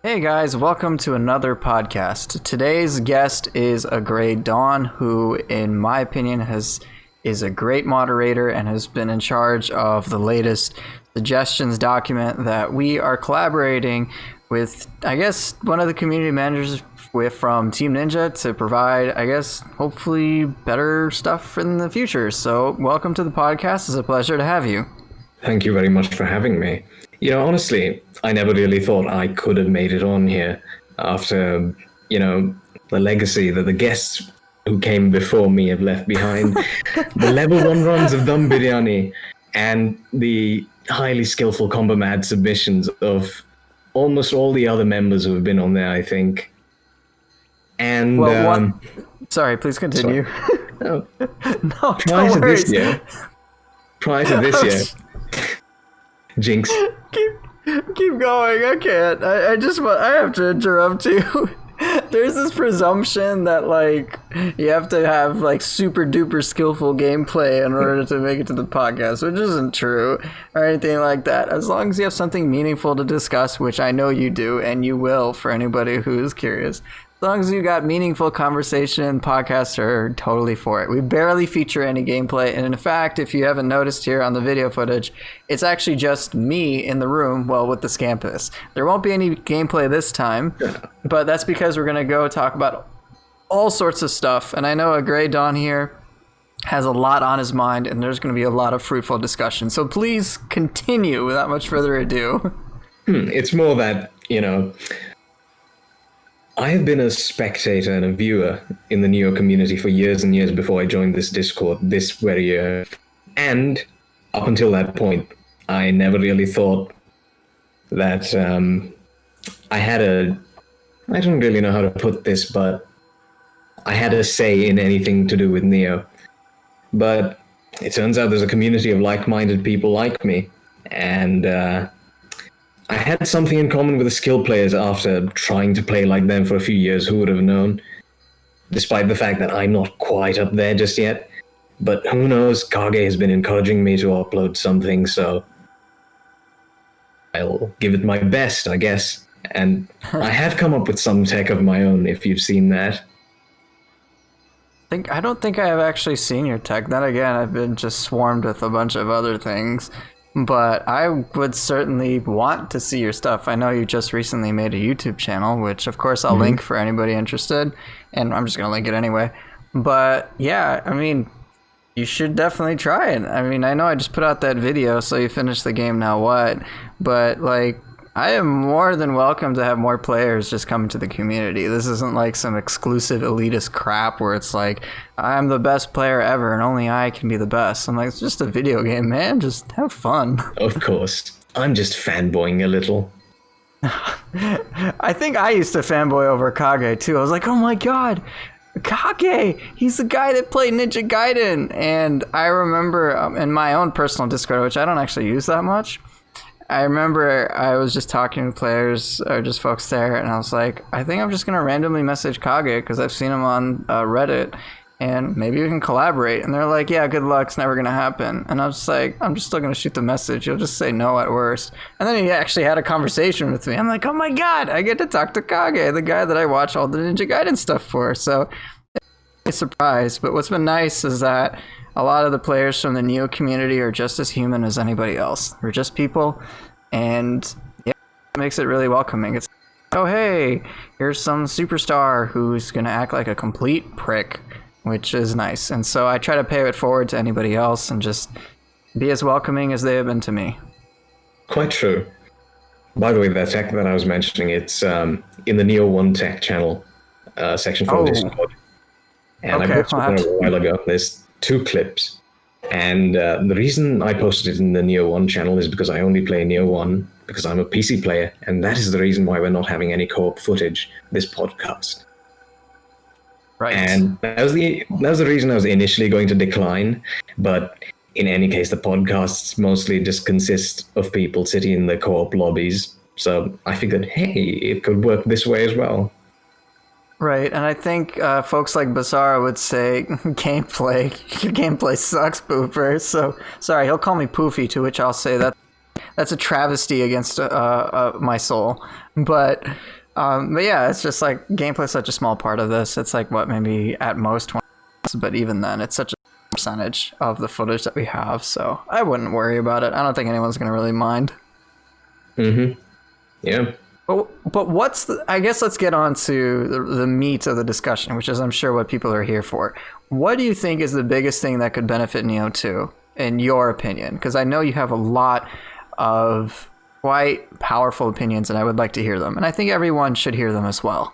Hey guys, welcome to another podcast. Today's guest is AGreyDawn, who, in my opinion, is a great moderator and has been in charge of the latest suggestions document that we are collaborating with, I guess, one of the community managers from Team Ninja to provide, I guess, hopefully better stuff in the future. So welcome to the podcast. It's a pleasure to have you. Thank you very much for having me. Honestly, I never really thought I could have made it on here after, the legacy that the guests who came before me have left behind. The level 1 runs of Dum Biryani and the highly skillful combo mad submissions of almost all the other members who have been on there, I think. And sorry, please continue. No, no, don't worry. Prior to this year, Jinx. Keep going. I can't. I have to interrupt you. There's this presumption that you have to have super duper skillful gameplay in order to make it to the podcast, which isn't true or anything like that. As long as you have something meaningful to discuss, which I know you do and you will for anybody who is curious. As long as you got meaningful conversation, podcasts are totally for it. We barely feature any gameplay, and in fact, if you haven't noticed here on the video footage, it's actually just me in the room, with the Scampus. There won't be any gameplay this time, but that's because we're going to go talk about all sorts of stuff, and I know AGreyDawn here has a lot on his mind, and there's going to be a lot of fruitful discussion. So please continue without much further ado. It's more that, I have been a spectator and a viewer in the Nioh community for years and years before I joined this Discord this very year. And up until that point, I never really thought that I don't really know how to put this, but I had a say in anything to do with Nioh. But it turns out there's a community of like-minded people like me, and I had something in common with the skill players after trying to play like them for a few years. Who would have known? Despite the fact that I'm not quite up there just yet. But who knows? Kage has been encouraging me to upload something, so I'll give it my best, I guess. And I have come up with some tech of my own, if you've seen that. I don't think I have actually seen your tech. Then again, I've been just swarmed with a bunch of other things. But I would certainly want to see your stuff. I know you just recently made a YouTube channel, which of course I'll link for anybody interested. And I'm just going to link it anyway. But yeah, you should definitely try it. I know I just put out that video, so you finished the game, now what? But I am more than welcome to have more players just come into the community. This isn't some exclusive elitist crap where it's I'm the best player ever and only I can be the best. I'm it's just a video game, man. Just have fun. Of course. I'm just fanboying a little. I think I used to fanboy over Kage too. I was oh my god, Kage! He's the guy that played Ninja Gaiden! And I remember in my own personal Discord, which I don't actually use that much, I remember I was just talking to players or just folks there, and I was I think I'm just going to randomly message Kage because I've seen him on Reddit, and maybe we can collaborate. And they're yeah, good luck, it's never going to happen. And I was I'm just still going to shoot the message. He'll just say no at worst. And then he actually had a conversation with me. I'm oh my god, I get to talk to Kage, the guy that I watch all the Ninja Gaiden stuff for. So it's a surprise. But what's been nice is that a lot of the players from the Nioh community are just as human as anybody else. We're just people, and yeah, it makes it really welcoming. It's oh hey, here's some superstar who's gonna act like a complete prick, which is nice. And so I try to pay it forward to anybody else and just be as welcoming as they have been to me. Quite true. By the way, that tech that I was mentioning, it's in the Nioh 1 tech channel section for Discord. And okay, I posted it a while ago. There's 2 clips, and the reason I posted it in the Nioh 1 channel is because I only play Nioh 1 because I'm a PC player, and that is the reason why we're not having any co-op footage this podcast. Right. And that was the reason I was initially going to decline, but in any case, the podcasts mostly just consist of people sitting in the co-op lobbies, so I figured, hey, it could work this way as well. Right, and I think folks like Basara would say, your gameplay sucks, Poofer. So, sorry, he'll call me Poofy, to which I'll say that that's a travesty against my soul. But yeah, it's just like gameplay is such a small part of this. It's like what, maybe at most 20, but even then, it's such a percentage of the footage that we have. So I wouldn't worry about it. I don't think anyone's gonna really mind. Mm-hmm. Yeah. But what's I guess let's get on to the meat of the discussion, which is I'm sure what people are here for. What do you think is the biggest thing that could benefit Nioh 2, in your opinion? Because I know you have a lot of quite powerful opinions, and I would like to hear them. And I think everyone should hear them as well.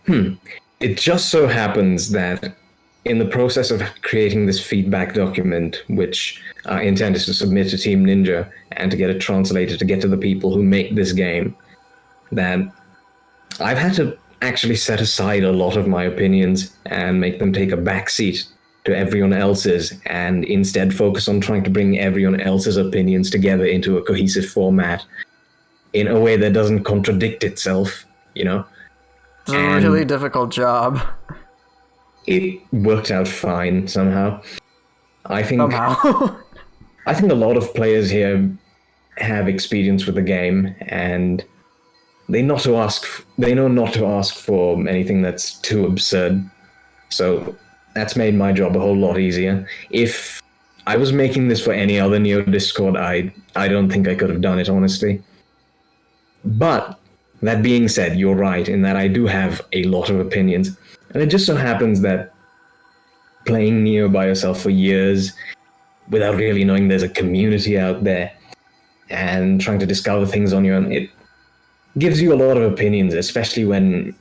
It just so happens that in the process of creating this feedback document, which our intent is to submit to Team Ninja and to get it translated to get to the people who make this game, that I've had to actually set aside a lot of my opinions and make them take a backseat to everyone else's, and instead focus on trying to bring everyone else's opinions together into a cohesive format in a way that doesn't contradict itself, you know? It's a really difficult job. It worked out fine somehow. I think Somehow. I think a lot of players here have experience with the game, and they know not to ask for anything that's too absurd. So that's made my job a whole lot easier. If I was making this for any other Nioh Discord, I don't think I could have done it, honestly. But that being said, you're right in that I do have a lot of opinions. And it just so happens that playing Nioh by yourself for years without really knowing there's a community out there and trying to discover things on your own, it gives you a lot of opinions, especially when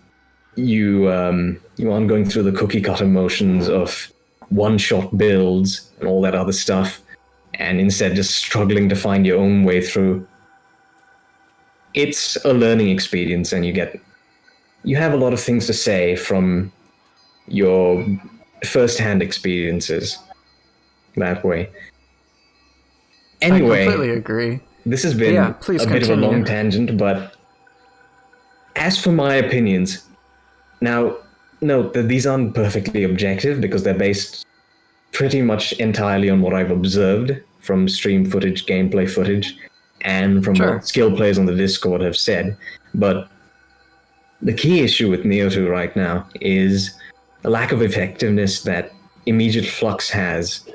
you aren't going through the cookie cutter motions of one-shot builds and all that other stuff, and instead just struggling to find your own way through. It's a learning experience, and you have a lot of things to say from your first-hand experiences that way. Anyway, I completely agree. This has been a bit of a long tangent, but as for my opinions, now note that these aren't perfectly objective because they're based pretty much entirely on what I've observed from stream footage, gameplay footage, and from what skill players on the Discord have said. But the key issue with Nioh 2 right now is the lack of effectiveness that immediate flux has,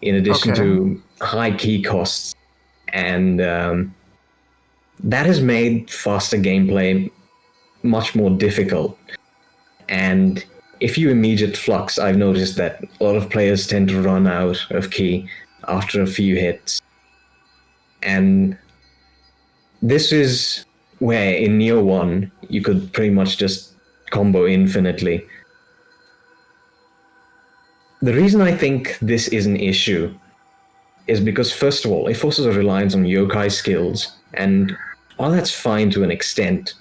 in addition to high key costs. And that has made faster gameplay much more difficult. And if you immediate flux, I've noticed that a lot of players tend to run out of ki after a few hits. And this is where in Nioh 1 you could pretty much just combo infinitely. The reason I think this is an issue is because, first of all, it forces a reliance on yokai skills, and while that's fine to an extent,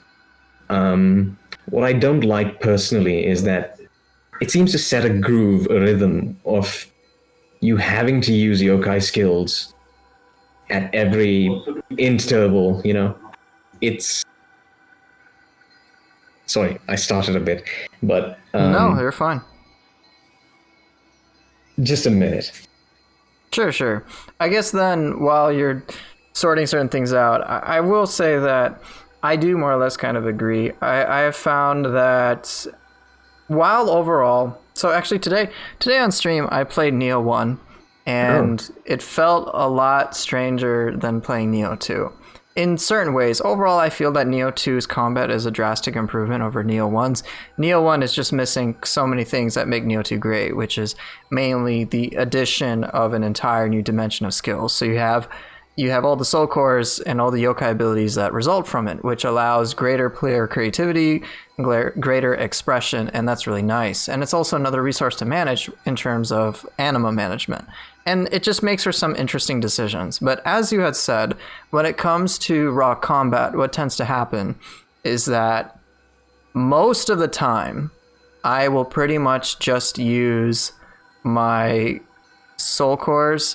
what I don't like personally is that it seems to set a groove, a rhythm of you having to use yokai skills at every interval, you know? It's... Sorry, I started a bit, but... no, you're fine. Just a minute. Sure. I guess then, while you're sorting certain things out, I will say that I do more or less kind of agree. I have found that while overall... So actually today on stream, I played Nioh 1, and it felt a lot stranger than playing Nioh 2. In certain ways, overall, I feel that Nioh 2's combat is a drastic improvement over Nioh 1's. Nioh 1 is just missing so many things that make Nioh 2 great, which is mainly the addition of an entire new dimension of skills. So you have all the soul cores and all the yokai abilities that result from it, which allows greater player creativity, greater expression, and that's really nice. And it's also another resource to manage in terms of anima management. And it just makes for some interesting decisions. But as you had said, when it comes to raw combat, what tends to happen is that most of the time, I will pretty much just use my soul cores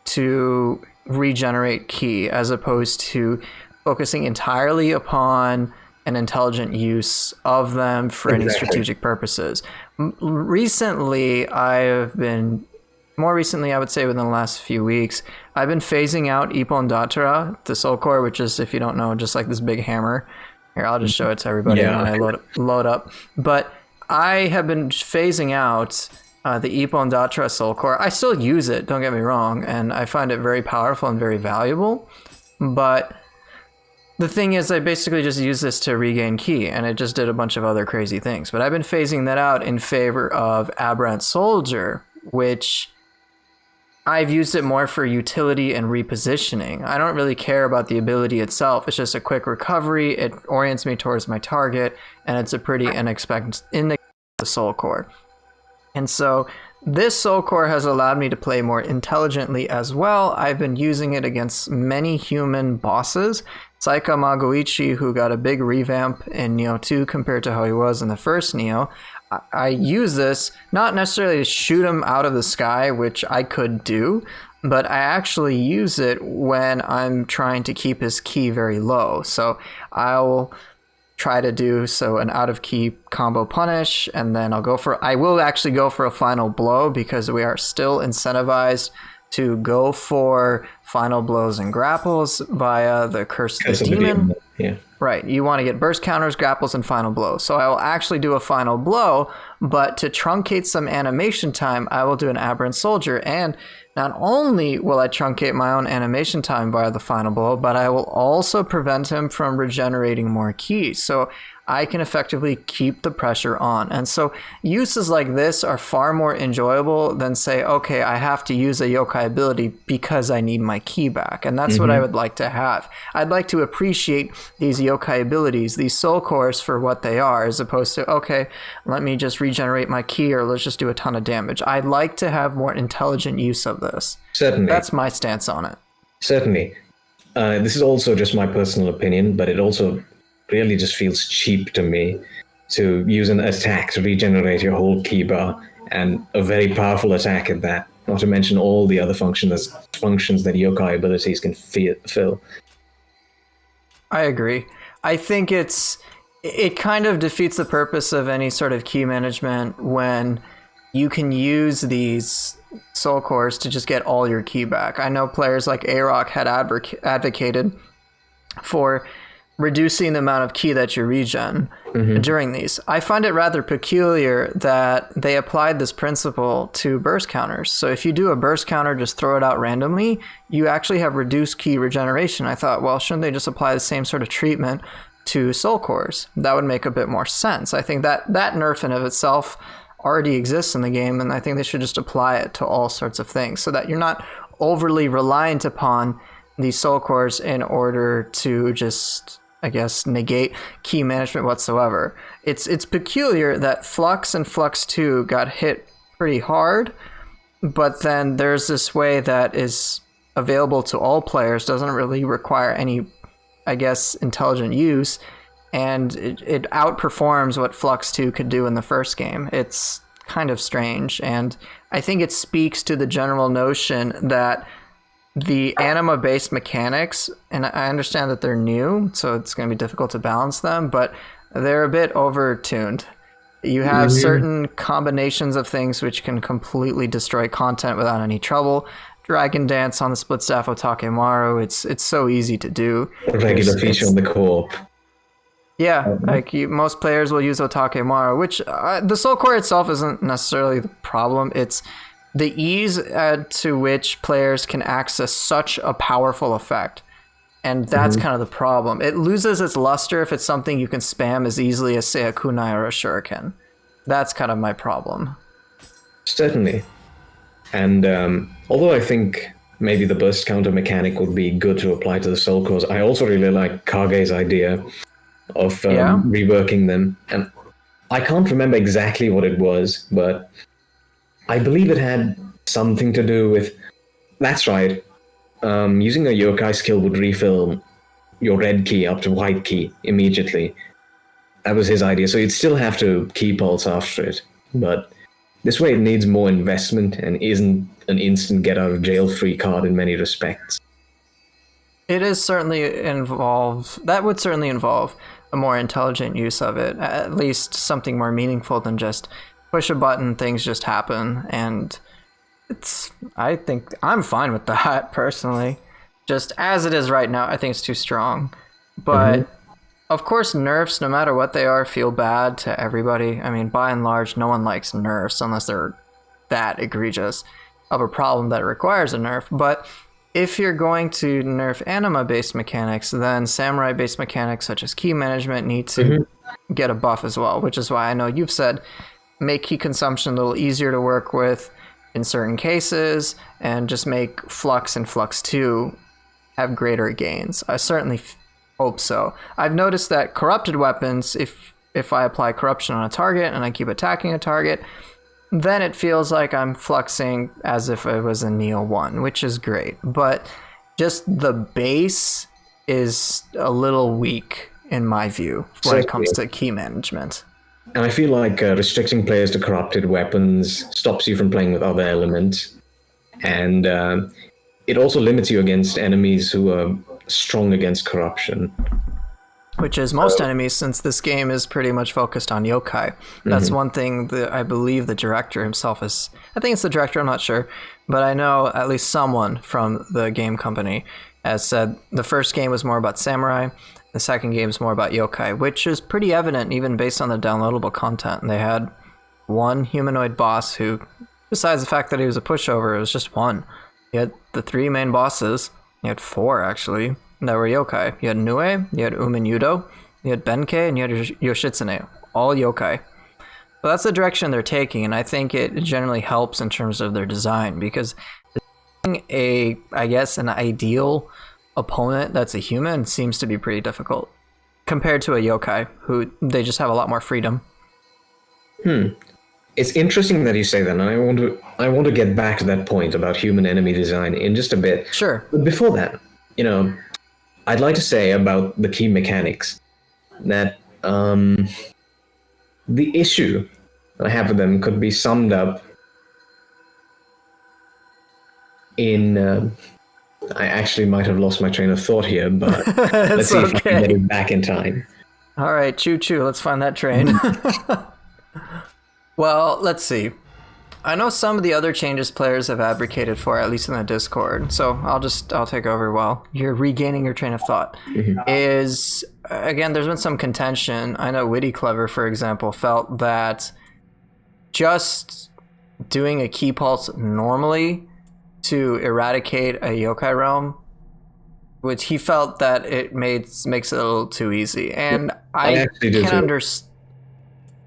to regenerate ki, as opposed to focusing entirely upon an intelligent use of them for any strategic purposes. More recently, I would say within the last few weeks, I've been phasing out Ippon Datara, the soul core, which is, if you don't know, just like this big hammer. Here, I'll just show it to everybody when I load up. But I have been phasing out the Ippon Datara soul core. I still use it, don't get me wrong, and I find it very powerful and very valuable. But the thing is, I basically just use this to regain ki, and it just did a bunch of other crazy things. But I've been phasing that out in favor of Aberrant Soldier, which I've used it more for utility and repositioning. I don't really care about the ability itself. It's just a quick recovery. It orients me towards my target, and it's a pretty inexpensive soul core. And so this soul core has allowed me to play more intelligently as well. I've been using it against many human bosses. Saika Magoichi, who got a big revamp in Nioh 2 compared to how he was in the first Nioh, I use this not necessarily to shoot him out of the sky, which I could do, but I actually use it when I'm trying to keep his ki very low. So I'll try to do an out of ki combo punish, and then I will actually go for a final blow, because we are still incentivized to go for final blows and grapples via the Curse of the Demon. Yeah. Right, you want to get burst counters, grapples, and final blow. So I will actually do a final blow, but to truncate some animation time, I will do an Aberrant Soldier. And not only will I truncate my own animation time via the final blow, but I will also prevent him from regenerating more ki. So I can effectively keep the pressure on. And so uses like this are far more enjoyable than say, okay, I have to use a yokai ability because I need my ki back. And that's what I would like to have. I'd like to appreciate these yokai abilities, these soul cores, for what they are, as opposed to, okay, let me just regenerate my ki, or let's just do a ton of damage. I'd like to have more intelligent use of this. Certainly. That's my stance on it. Certainly. This is also just my personal opinion, but it also really just feels cheap to me to use an attack to regenerate your whole ki bar, and a very powerful attack at that, not to mention all the other functions that yokai abilities can fill. I agree. I think it kind of defeats the purpose of any sort of ki management when you can use these soul cores to just get all your ki back. I know players like A-Rock had advocated for reducing the amount of ki that you regen during these. I find it rather peculiar that they applied this principle to burst counters. So if you do a burst counter, just throw it out randomly, you actually have reduced ki regeneration. I thought, well, shouldn't they just apply the same sort of treatment to soul cores? That would make a bit more sense. I think that nerf in of itself already exists in the game, and I think they should just apply it to all sorts of things so that you're not overly reliant upon these soul cores in order to just, I guess, negate ki management whatsoever. It's peculiar that Flux and Flux 2 got hit pretty hard, but then there's this way that is available to all players, doesn't really require any, I guess, intelligent use, and it outperforms what Flux 2 could do in the first game. It's kind of strange, and I think it speaks to the general notion that the anima-based mechanics, and I understand that they're new, so it's going to be difficult to balance them, but they're a bit over-tuned. You have certain combinations of things which can completely destroy content without any trouble. Dragon Dance on the split staff Otakemaru, it's so easy to do. A regular feature on the co-op. Yeah, most players will use Otakemaru, which the soul core itself isn't necessarily the problem. It's the ease to which players can access such a powerful effect. And that's kind of the problem. It loses its luster if it's something you can spam as easily as, say, a kunai or a shuriken. That's kind of my problem. Certainly. And although I think maybe the burst counter mechanic would be good to apply to the soul cores, I also really like Kage's idea of reworking them. And I can't remember exactly what it was, but I believe it had something to do with... That's right. Using a yokai skill would refill your red key up to white key immediately. That was his idea. So you'd still have to key pulse after it. But this way it needs more investment and isn't an instant get-out-of-jail-free card in many respects. It is certainly involved... That would certainly involve a more intelligent use of it. At least something more meaningful than just push a button, things just happen, and I think I'm fine with that personally. Just as it is right now, I think it's too strong. But of course, nerfs, no matter what they are, feel bad to everybody. I mean, by and large, no one likes nerfs unless they're that egregious of a problem that requires a nerf. But if you're going to nerf anima-based mechanics, then samurai-based mechanics such as key management need to get a buff as well, which is why I know you've said make key consumption a little easier to work with in certain cases, and just make Flux and Flux 2 have greater gains. I certainly hope so. I've noticed that corrupted weapons, if I apply corruption on a target and I keep attacking a target, then it feels like I'm fluxing as if it was a Nioh 1, which is great. But just the base is a little weak in my view when it comes to key management. And I feel like restricting players to corrupted weapons stops you from playing with other elements. And it also limits you against enemies who are strong against corruption. Which is most enemies, since this game is pretty much focused on yokai. That's one thing that I believe the director himself is... I think it's the director, I'm not sure. But I know at least someone from the game company has said the first game was more about samurai, the second game is more about yokai, which is pretty evident even based on the downloadable content. And they had one humanoid boss who, besides the fact that he was a pushover, it was just one. You had the 3 main bosses, you had 4 actually, that were yokai. You had Nioh, you had Yudo, you had Benkei, and you had Yoshitsune, all yokai. So that's the direction they're taking, and I think it generally helps in terms of their design, because an ideal opponent that's a human seems to be pretty difficult compared to a yokai, who they just have a lot more freedom. It's interesting that you say that, and I want to get back to that point about human enemy design in just a bit. Sure. But before that, I'd like to say about the key mechanics that the issue I have with them could be summed up in... I actually might have lost my train of thought here, but let's see if I can get it back in time. All right, choo-choo, let's find that train. Well, let's see. I know some of the other changes players have advocated for, at least in the Discord, so I'll take over while you're regaining your train of thought. Is, again, there's been some contention. I know Witty Clever, for example, felt that just doing a key pulse normally to eradicate a yokai realm, which he felt that it makes it a little too easy. And I can understand.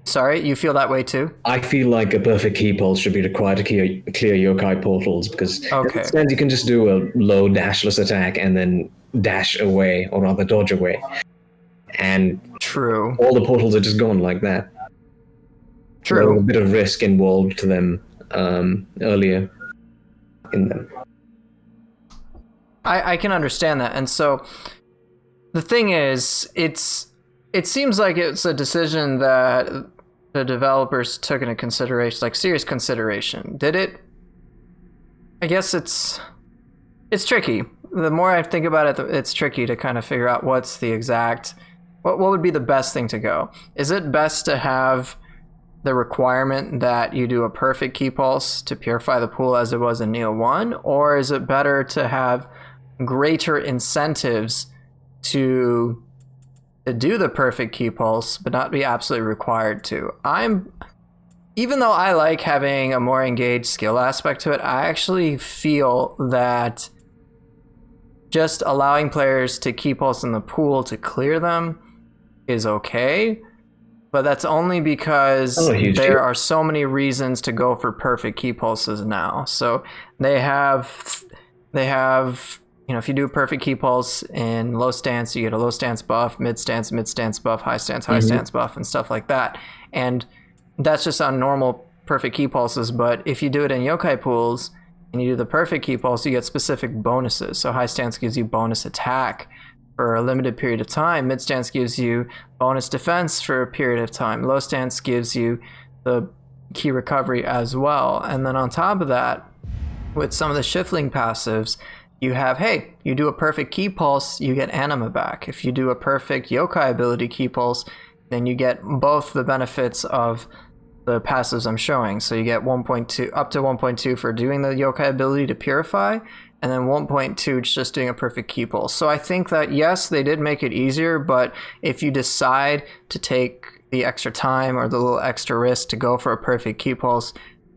Sorry, you feel that way too? I feel like a perfect key pulse should be required to clear yokai portals, because instead you can just do a low dashless attack and then dash away, or rather dodge away. And true, all the portals are just gone like that. True. There was a bit of risk involved to them earlier in them. I can understand that. And so the thing is, it seems like it's a decision that the developers took into consideration, like serious consideration. Did it? I guess it's tricky. The more I think about it, it's tricky to kind of figure out what's the exact, what would be the best thing to go. Is it best to have the requirement that you do a perfect key pulse to purify the pool as it was in Nioh 1? Or is it better to have greater incentives to do the perfect key pulse, but not be absolutely required to? Even though I like having a more engaged skill aspect to it, I actually feel that just allowing players to key pulse in the pool to clear them is okay, but that's only because there are so many reasons to go for perfect key pulses now. So they have if you do a perfect key pulse in low stance, you get a low stance buff, mid stance buff, high stance buff, and stuff like that. And that's just on normal perfect key pulses. But if you do it in yokai pools and you do the perfect key pulse, you get specific bonuses. So high stance gives you bonus attack for a limited period of time. Mid stance gives you bonus defense for a period of time. Low stance gives you the key recovery as well. And then on top of that, with some of the Shiftling passives, you have, hey, you do a perfect key pulse, you get anima back. If you do a perfect yokai ability key pulse, then you get both the benefits of the passives I'm showing. So you get 1.2 up to 1.2 for doing the yokai ability to purify, and then 1.2 just doing a perfect key pulse. So I think that yes, they did make it easier, but if you decide to take the extra time or the little extra risk to go for a perfect key pulse,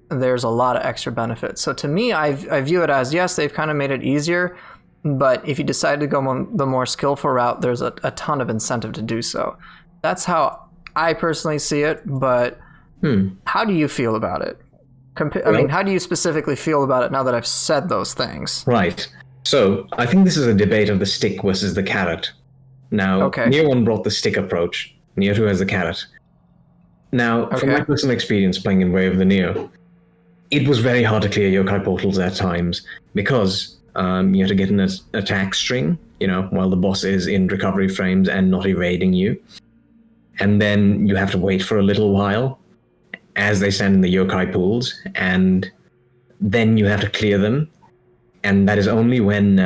there's a lot of extra benefits. So to me, I view it as, yes, they've kind of made it easier, but if you decide to go the more skillful route, there's a ton of incentive to do so. That's how I personally see it, but how do you feel about it? I mean, how do you specifically feel about it now that I've said those things? Right. So, I think this is a debate of the stick versus the carrot. Now, Nioh 1 brought the stick approach. Nioh 2 has the carrot. Now, from my personal experience playing in Way of the Nioh, it was very hard to clear yokai portals at times because you have to get an attack string, while the boss is in recovery frames and not evading you. And then you have to wait for a little while as they stand in the yokai pools, and then you have to clear them. And that is only when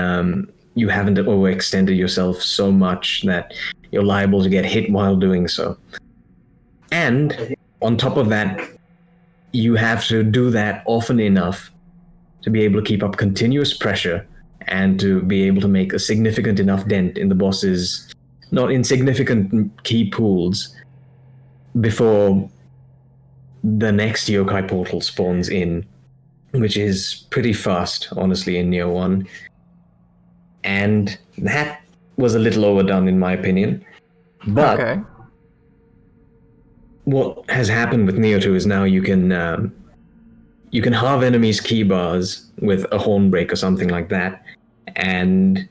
you haven't overextended yourself so much that you're liable to get hit while doing so. And on top of that, you have to do that often enough to be able to keep up continuous pressure and to be able to make a significant enough dent in the boss's not insignificant key pools before the next yokai portal spawns in, which is pretty fast, honestly, in Nioh 1. And that was a little overdone, in my opinion. But what has happened with Nioh 2 is now you can halve enemies' key bars with a horn break or something like that, and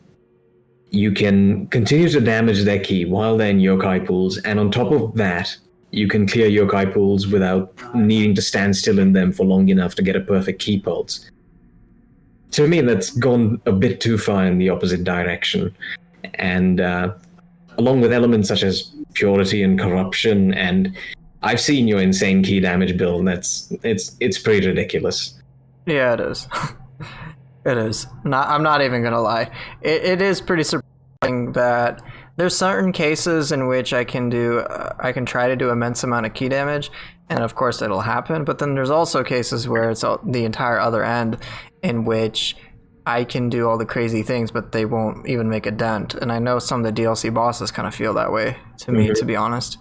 you can continue to damage their key while they're in yokai pools, and on top of that, you can clear yokai pools without needing to stand still in them for long enough to get a perfect key pulse. To me, that's gone a bit too far in the opposite direction. And along with elements such as purity and corruption, and I've seen your insane key damage build, it's pretty ridiculous. Yeah, it is. It is. I'm not even gonna lie. It is pretty surprising that there's certain cases in which I can try to do immense amount of key damage, and of course it'll happen. But then there's also cases where it's the entire other end, in which I can do all the crazy things, but they won't even make a dent. And I know some of the DLC bosses kind of feel that way to me, to be honest.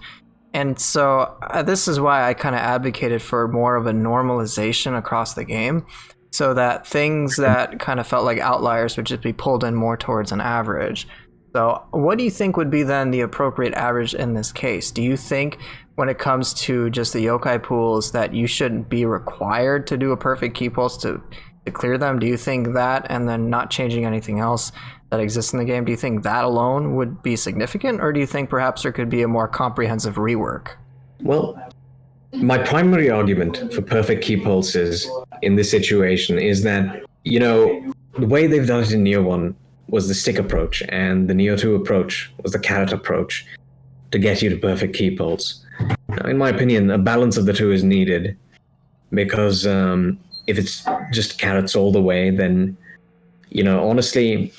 And so this is why I kind of advocated for more of a normalization across the game, so that things that kind of felt like outliers would just be pulled in more towards an average. So what do you think would be then the appropriate average in this case? Do you think when it comes to just the yokai pools that you shouldn't be required to do a perfect key pulse to clear them? Do you think that, and then not changing anything else that exists in the game, do you think that alone would be significant? Or do you think perhaps there could be a more comprehensive rework? Well, my primary argument for perfect key pulses in this situation is that, the way they've done it in Nioh 1 was the stick approach, and the Nioh 2 approach was the carrot approach to get you to perfect key pulse. Now, in my opinion, a balance of the two is needed, because if it's just carrots all the way, then, honestly,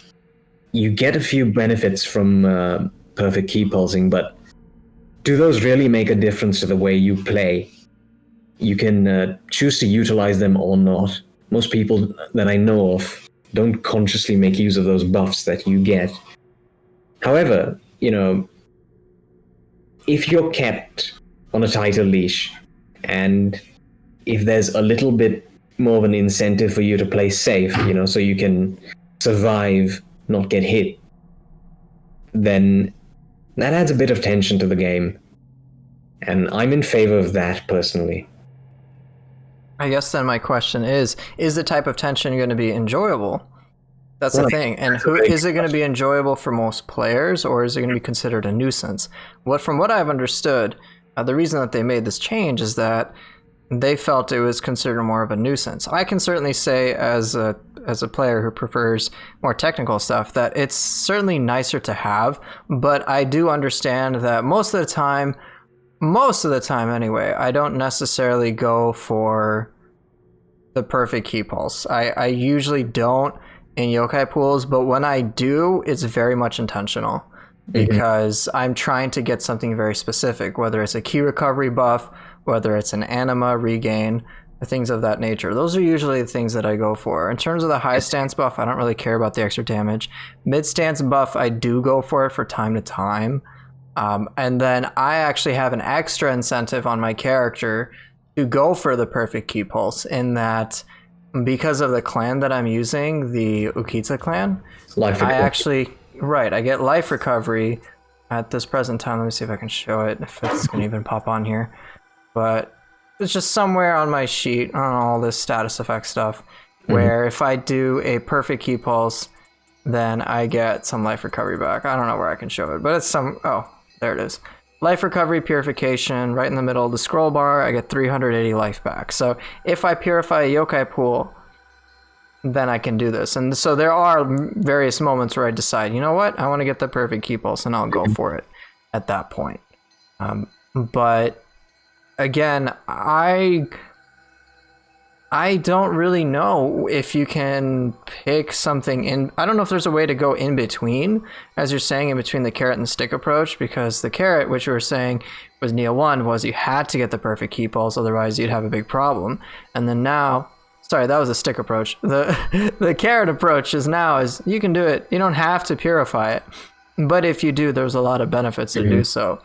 you get a few benefits from perfect key pulsing, but do those really make a difference to the way you play? You can choose to utilize them or not. Most people that I know of don't consciously make use of those buffs that you get. However, if you're kept on a tighter leash, and if there's a little bit more of an incentive for you to play safe, so you can survive, not get hit, then that adds a bit of tension to the game. And I'm in favor of that, personally. I guess then my question is the type of tension going to be enjoyable? That's the thing. And is it going to be enjoyable for most players, or is it going to be considered a nuisance? From what I've understood, the reason that they made this change is that they felt it was considered more of a nuisance. I can certainly say, as a player who prefers more technical stuff, that it's certainly nicer to have, but I do understand that most of the time anyway, I don't necessarily go for the perfect key pulse. I usually don't in yokai pools, but when I do, it's very much intentional, because I'm trying to get something very specific, whether it's a key recovery buff whether it's an anima, regain, things of that nature. Those are usually the things that I go for. In terms of the high stance buff, I don't really care about the extra damage. Mid stance buff, I do go for it for time to time. And then I actually have an extra incentive on my character to go for the perfect key pulse, in that because of the clan that I'm using, the Ukita clan, I get life recovery at this present time. Let me see if I can show it, if it's going to even pop on here. But it's just somewhere on my sheet on all this status effect stuff, where if I do a perfect key pulse, then I get some life recovery back. I don't know where I can show it, but it's there it is. Life recovery purification, right in the middle of the scroll bar, I get 380 life back. So if I purify a yokai pool, then I can do this. And so there are various moments where I decide, you know what, I want to get the perfect key pulse, and I'll go for it at that point. But again, I don't really know if you can pick something in. I don't know if there's a way to go in between, as you're saying, in between the carrot and the stick approach, because the carrot, which you were saying was Nioh 1, was you had to get the perfect key pulse, otherwise you'd have a big problem. And then now, sorry, that was a stick approach. The carrot approach is you can do it. You don't have to purify it. But if you do, there's a lot of benefits to do so.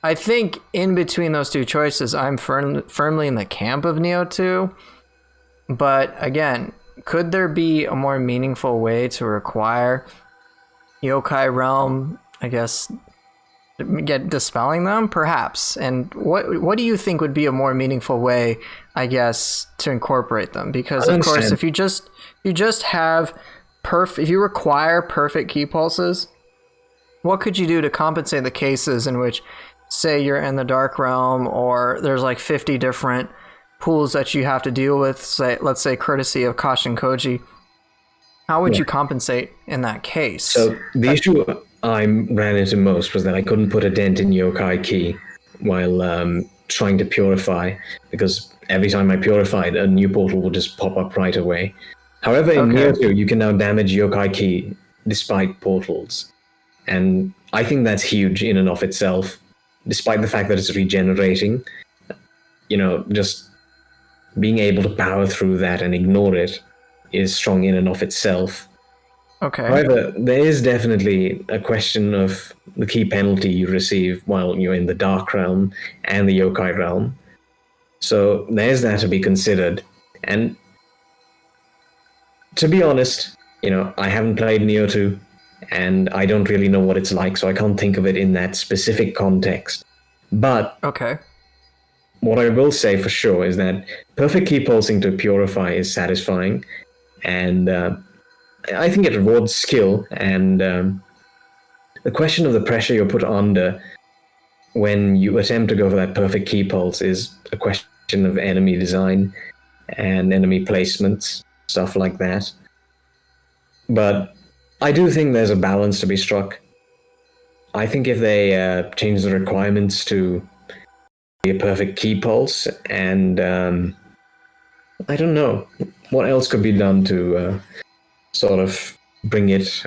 I think in between those two choices, I'm firmly in the camp of Nioh 2. But again, could there be a more meaningful way to require yokai realm, I guess, get dispelling them? Perhaps. And what do you think would be a more meaningful way, I guess, to incorporate them? Because of course, if you just have if you require perfect key pulses, what could you do to compensate the cases in which, say, you're in the dark realm, or there's like 50 different pools that you have to deal with, say, let's say courtesy of Kashin Koji? How would you compensate in that case? So the issue I ran into most was that I couldn't put a dent in yokai ki while trying to purify, because every time I purified, a new portal would just pop up right away. However, in Nioh 2, you can now damage yokai ki despite portals, and I think that's huge in and of itself, despite the fact that it's regenerating. Just being able to power through that and ignore it is strong in and of itself. Okay. However, there is definitely a question of the key penalty you receive while you're in the Dark Realm and the Yokai Realm. So there's that to be considered. And to be honest, I haven't played Nioh 2, and I don't really know what it's like, so I can't think of it in that specific context. But okay. What I will say for sure is that perfect key pulsing to purify is satisfying, and I think it rewards skill, and the question of the pressure you're put under when you attempt to go for that perfect key pulse is a question of enemy design and enemy placements, stuff like that. But I do think there's a balance to be struck. I think if they change the requirements to a perfect key pulse, and I don't know what else could be done to sort of bring it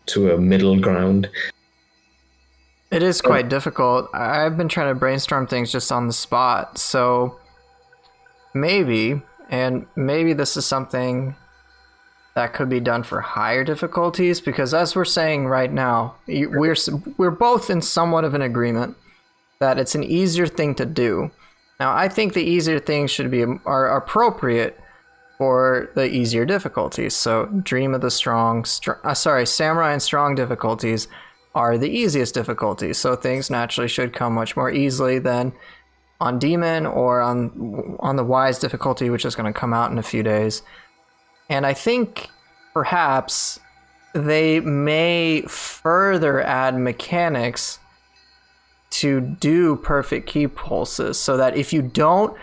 to a middle ground. It is quite difficult. I've been trying to brainstorm things just on the spot, so maybe this is something that could be done for higher difficulties, because as we're saying right now, we're both in somewhat of an agreement that it's an easier thing to do. Now, I think the easier things are appropriate for the easier difficulties. So, Dream of the Samurai and Strong difficulties are the easiest difficulties. So things naturally should come much more easily than on Demon or on the Wise difficulty, which is going to come out in a few days. And I think perhaps they may further add mechanics to do perfect key pulses, so that if you don't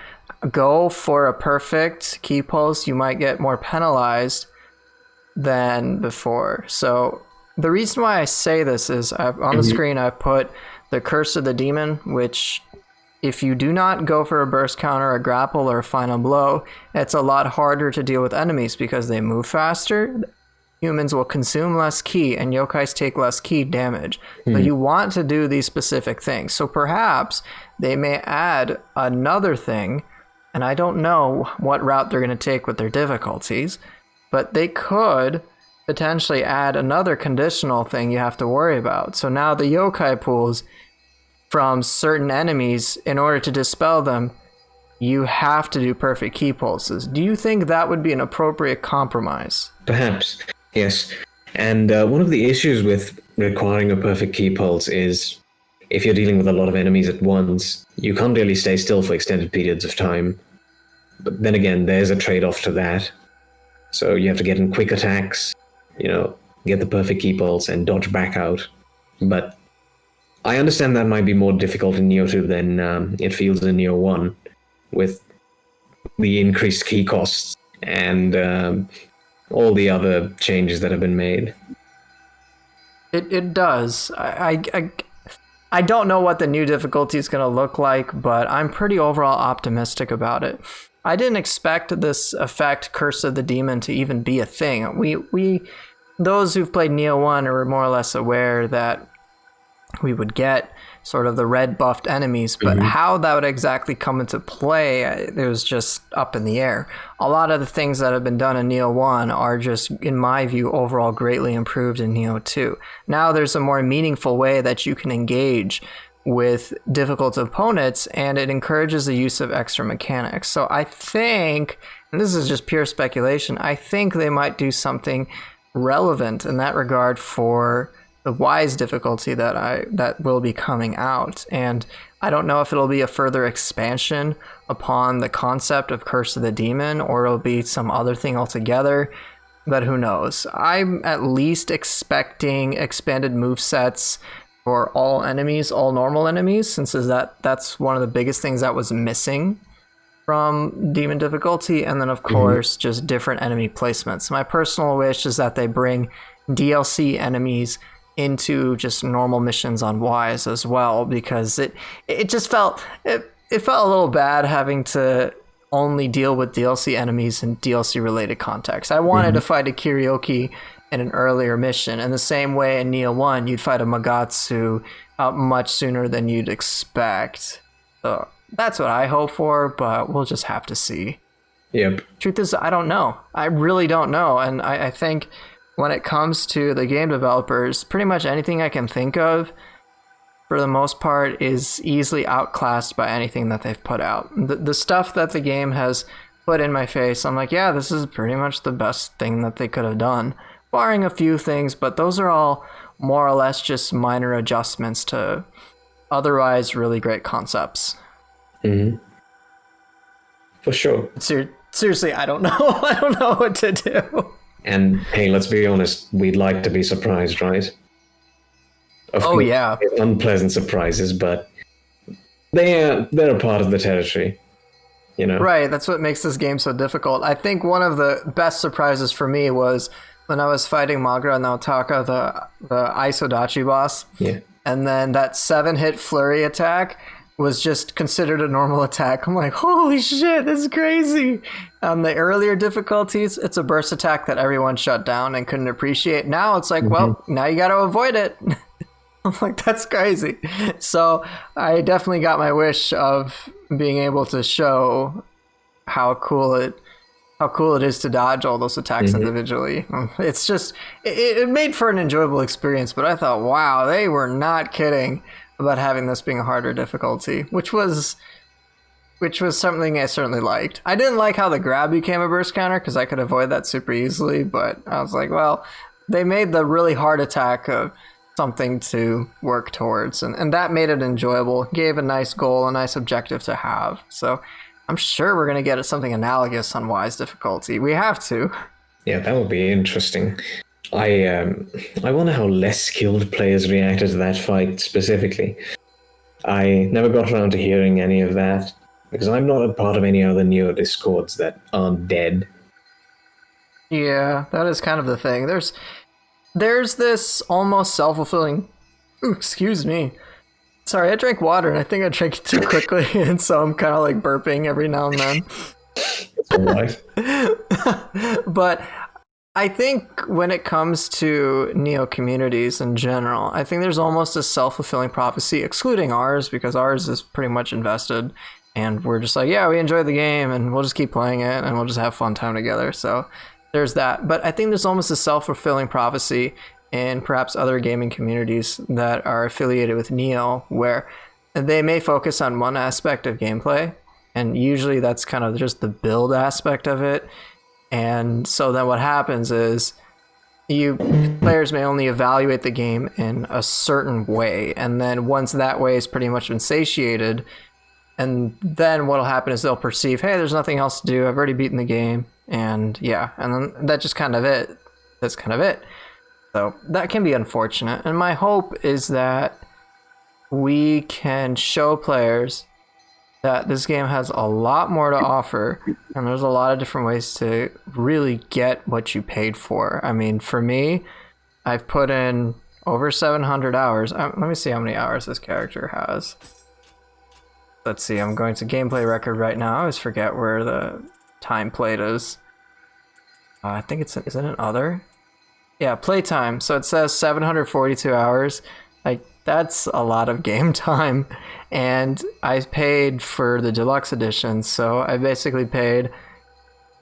go for a perfect key pulse, you might get more penalized than before. So the reason why I say this is on the screen I put the Curse of the Demon, which if you do not go for a burst counter, a grapple, or a final blow, it's a lot harder to deal with enemies because they move faster. humans will consume less ki and yokais take less ki damage. So you want to do these specific things. So perhaps they may add another thing, and I don't know what route they're going to take with their difficulties, but they could potentially add another conditional thing you have to worry about. So now the yokai pools from certain enemies, in order to dispel them, you have to do perfect ki pulses. Do you think that would be an appropriate compromise? Perhaps, yes. And one of the issues with requiring a perfect ki pulse is if you're dealing with a lot of enemies at once, you can't really stay still for extended periods of time. But then again, there's a trade-off to that. So you have to get in quick attacks, get the perfect ki pulse and dodge back out. But I understand that might be more difficult in Nioh 2 than it feels in Nioh 1, with the increased ki costs and all the other changes that have been made. It does. I don't know what the new difficulty is going to look like, but I'm pretty overall optimistic about it. I didn't expect this effect, Curse of the Demon, to even be a thing. We those who've played Nioh 1 are more or less aware that we would get sort of the red buffed enemies, but how that would exactly come into play, it was just up in the air. A lot of the things that have been done in Nioh 1 are just, in my view, overall greatly improved in Nioh 2. Now there's a more meaningful way that you can engage with difficult opponents, and it encourages the use of extra mechanics. So I think, and this is just pure speculation, I think they might do something relevant in that regard for the wise difficulty that will be coming out. And I don't know if it'll be a further expansion upon the concept of Curse of the Demon, or it'll be some other thing altogether, but who knows. I'm at least expecting expanded movesets for all enemies, all normal enemies, since that's one of the biggest things that was missing from Demon difficulty. And then of course just different enemy placements. My personal wish is that they bring DLC enemies into just normal missions on Wise as well, because it just felt a little bad having to only deal with DLC enemies in DLC related contexts. I wanted to fight a Kiryoki in an earlier mission, in the same way in Nioh 1 you'd fight a Magatsu much sooner than you'd expect. So that's what I hope for, but we'll just have to see. Yep. Truth is, I don't know. I really don't know, and I think when it comes to the game developers, pretty much anything I can think of, for the most part, is easily outclassed by anything that they've put out. The stuff that the game has put in my face, I'm like, yeah, this is pretty much the best thing that they could have done, barring a few things, but those are all more or less just minor adjustments to otherwise really great concepts. For sure. Seriously, I don't know. I don't know what to do. And hey, let's be honest, we'd like to be surprised, right? Of course, yeah. Unpleasant surprises, but they're a part of the territory, Right, that's what makes this game so difficult. I think one of the best surprises for me was when I was fighting Magra and Otaka, the Isodachi boss. Yeah. And then that 7-hit flurry attack was just considered a normal attack. I'm like, holy shit, this is crazy. On the earlier difficulties, it's a burst attack that everyone shut down and couldn't appreciate. Now it's like, well, now you got to avoid it. I'm like, that's crazy. So I definitely got my wish of being able to show how cool it is to dodge all those attacks individually. It's just, it made for an enjoyable experience, but I thought, wow, they were not kidding about having this being a harder difficulty, which was something I certainly liked. I didn't like how the grab became a burst counter, because I could avoid that super easily, but I was like, well, they made the really hard attack something to work towards, and that made it enjoyable, gave a nice goal, a nice objective to have. So I'm sure we're going to get something analogous on Wise difficulty. We have to. Yeah, that would be interesting. I wonder how less skilled players reacted to that fight specifically. I never got around to hearing any of that, because I'm not a part of any other Nioh discords that aren't dead. Yeah, that is kind of the thing. There's this almost self-fulfilling... Ooh, excuse me. Sorry, I drank water, and I think I drank it too quickly, and so I'm kind of like burping every now and then. That's all right. But I think when it comes to Nioh communities in general, I think there's almost a self-fulfilling prophecy, excluding ours, because ours is pretty much invested. And we're just like, yeah, we enjoy the game and we'll just keep playing it and we'll just have fun time together. So there's that. But I think there's almost a self-fulfilling prophecy in perhaps other gaming communities that are affiliated with Nioh, where they may focus on one aspect of gameplay. And usually that's kind of just the build aspect of it. And so then what happens is players may only evaluate the game in a certain way. And then once that way is pretty much been satiated, and then what'll happen is they'll perceive, hey, there's nothing else to do. I've already beaten the game. And yeah, and then that's just kind of it. That's kind of it. So that can be unfortunate. And my hope is that we can show players that this game has a lot more to offer. And there's a lot of different ways to really get what you paid for. I mean, for me, I've put in over 700 hours. Let me see how many hours this character has. Let's see, I'm going to gameplay record right now. I always forget where the time played is. I think is it an other? Yeah, playtime. So it says 742 hours. Like, that's a lot of game time. And I paid for the deluxe edition, so I basically paid,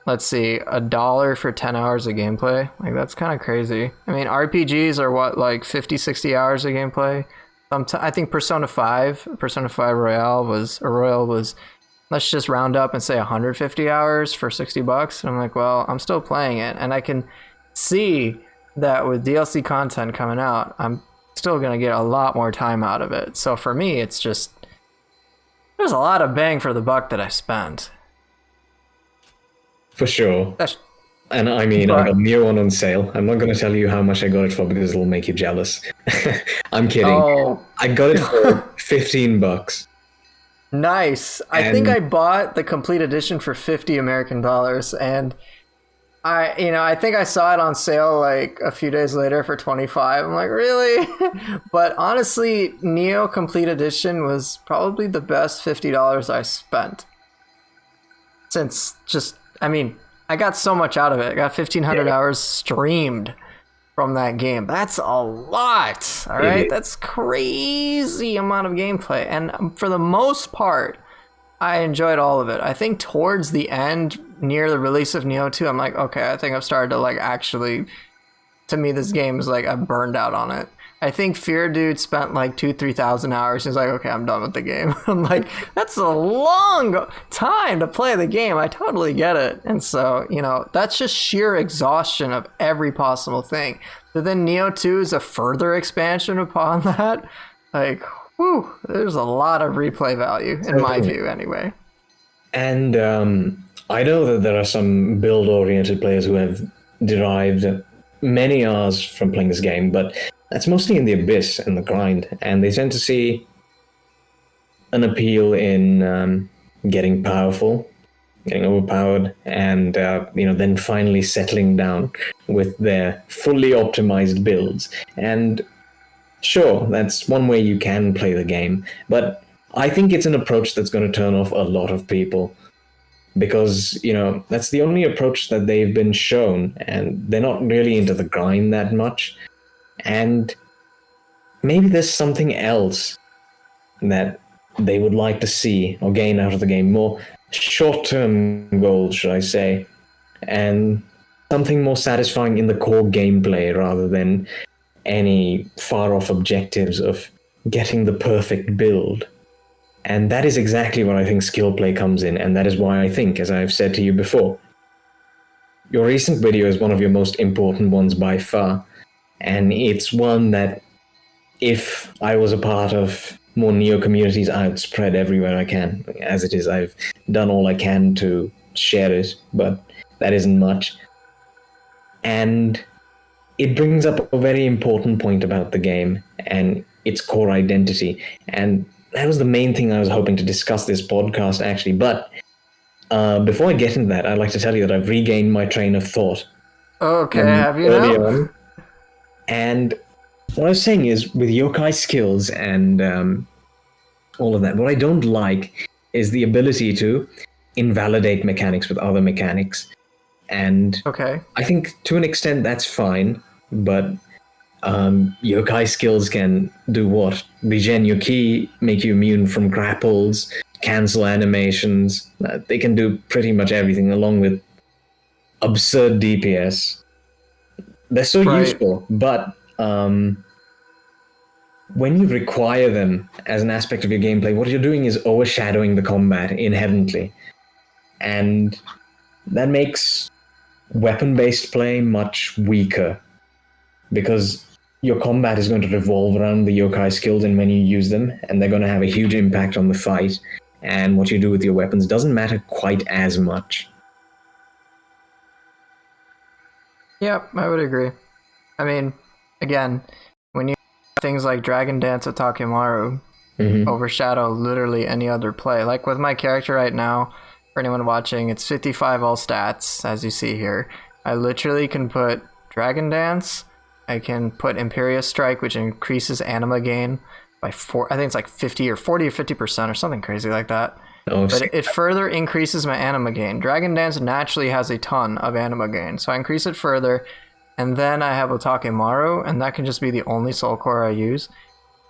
let's see, $1 for 10 hours of gameplay. Like, that's kind of crazy. I mean, RPGs are what, like 50, 60 hours of gameplay? I think Persona 5 Royal was, let's just round up and say 150 hours for $60. And I'm like, well, I'm still playing it. And I can see that with DLC content coming out, I'm still going to get a lot more time out of it. So for me, it's just, there's a lot of bang for the buck that I spent. For sure. And I mean, I got Nioh on sale. I'm not going to tell you how much I got it for because it'll make you jealous. I'm kidding. Oh. I got it for $15. Nice. I think I bought the complete edition for $50 American, and I think I saw it on sale like a few days later for $25. I'm like, really? But honestly, Nioh Complete Edition was probably the best $50 I spent. Since I got so much out of it. I got 1,500 hours streamed from that game. That's a lot, all right? That's crazy amount of gameplay. And for the most part, I enjoyed all of it. I think towards the end, near the release of Nioh 2, I'm like, okay, I think I've started to actually, to me, this game is like, I've burned out on it. I think Fear Dude spent like 2,000-3,000 hours. He's like, okay, I'm done with the game. I'm like, that's a long time to play the game. I totally get it. And so, that's just sheer exhaustion of every possible thing. But then Nioh 2 is a further expansion upon that. Like, whew, there's a lot of replay value, in my view, anyway. And I know that there are some build-oriented players who have derived many hours from playing this game, but that's mostly in the abyss and the grind, and they tend to see an appeal in getting powerful, getting overpowered, and then finally settling down with their fully optimized builds. And sure, that's one way you can play the game, but I think it's an approach that's going to turn off a lot of people, because that's the only approach that they've been shown, and they're not really into the grind that much. And maybe there's something else that they would like to see or gain out of the game, more short-term goals, should I say, and something more satisfying in the core gameplay rather than any far-off objectives of getting the perfect build. And that is exactly where I think skill play comes in, and that is why I think, as I've said to you before, your recent video is one of your most important ones by far. And it's one that, if I was a part of more Nioh communities, I would spread everywhere I can. As it is, I've done all I can to share it, but that isn't much. And it brings up a very important point about the game and its core identity. And that was the main thing I was hoping to discuss this podcast, actually. But before I get into that, I'd like to tell you that I've regained my train of thought. Okay, have you now? And what I was saying is, with yokai skills and all of that, what I don't like is the ability to invalidate mechanics with other mechanics. And Okay. I think to an extent that's fine, but yokai skills can do what? Regen your ki, make you immune from grapples, cancel animations. They can do pretty much everything, along with absurd DPS. They're so Right. useful, but when you require them as an aspect of your gameplay, what you're doing is overshadowing the combat inherently. And that makes weapon-based play much weaker, because your combat is going to revolve around the yokai skills and when you use them, and they're going to have a huge impact on the fight. And what you do with your weapons doesn't matter quite as much. Yep, I would agree. I mean, again, when you have things like Dragon Dance Otakemaru overshadow literally any other play. Like with my character right now, for anyone watching, it's 55 all stats, as you see here. I literally can put Dragon Dance, I can put Imperious Strike, which increases anima gain by I think it's like 50 or 40 or 50% or something crazy like that. Oh, But it further increases my anima gain. Dragon Dance naturally has a ton of anima gain, so I increase it further, and then I have Otakemaru, and that can just be the only soul core I use.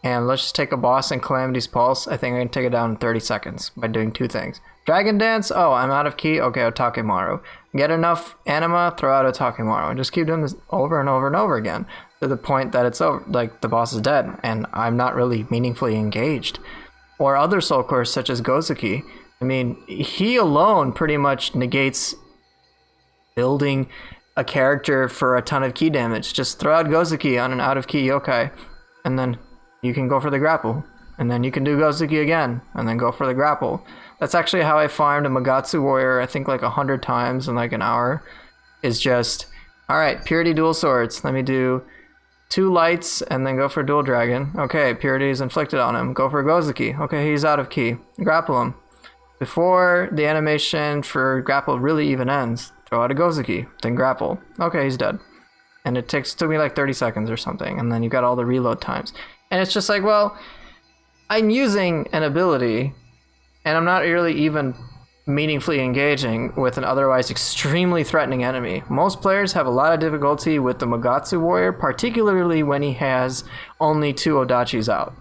And let's just take a boss in Calamity's Pulse. I think I can take it down in 30 seconds by doing two things. Dragon Dance, oh, I'm out of ki, okay, Otakemaru. Get enough anima, throw out Otakemaru, and just keep doing this over and over and over again to the point that it's over, like the boss is dead, and I'm not really meaningfully engaged. Or other soul cores such as Gozuki. I mean, he alone pretty much negates building a character for a ton of ki damage. Just throw out Gozuki on an out of ki yokai, and then you can go for the grapple. And then you can do Gozuki again, and then go for the grapple. That's actually how I farmed a Magatsu warrior, I think like 100 times in like an hour. Is just, alright, Purity dual swords. Let me do 2 lights and then go for dual dragon. Okay, Purity is inflicted on him. Go for Gozuki. Okay, he's out of ki. Grapple him. Before the animation for grapple really even ends, throw out a Gozuki, then grapple. Okay, he's dead. And it took me like 30 seconds or something, and then you got all the reload times. And it's just like, well, I'm using an ability, and I'm not really even meaningfully engaging with an otherwise extremely threatening enemy. Most players have a lot of difficulty with the Magatsu warrior, particularly when he has only 2 Odachis out.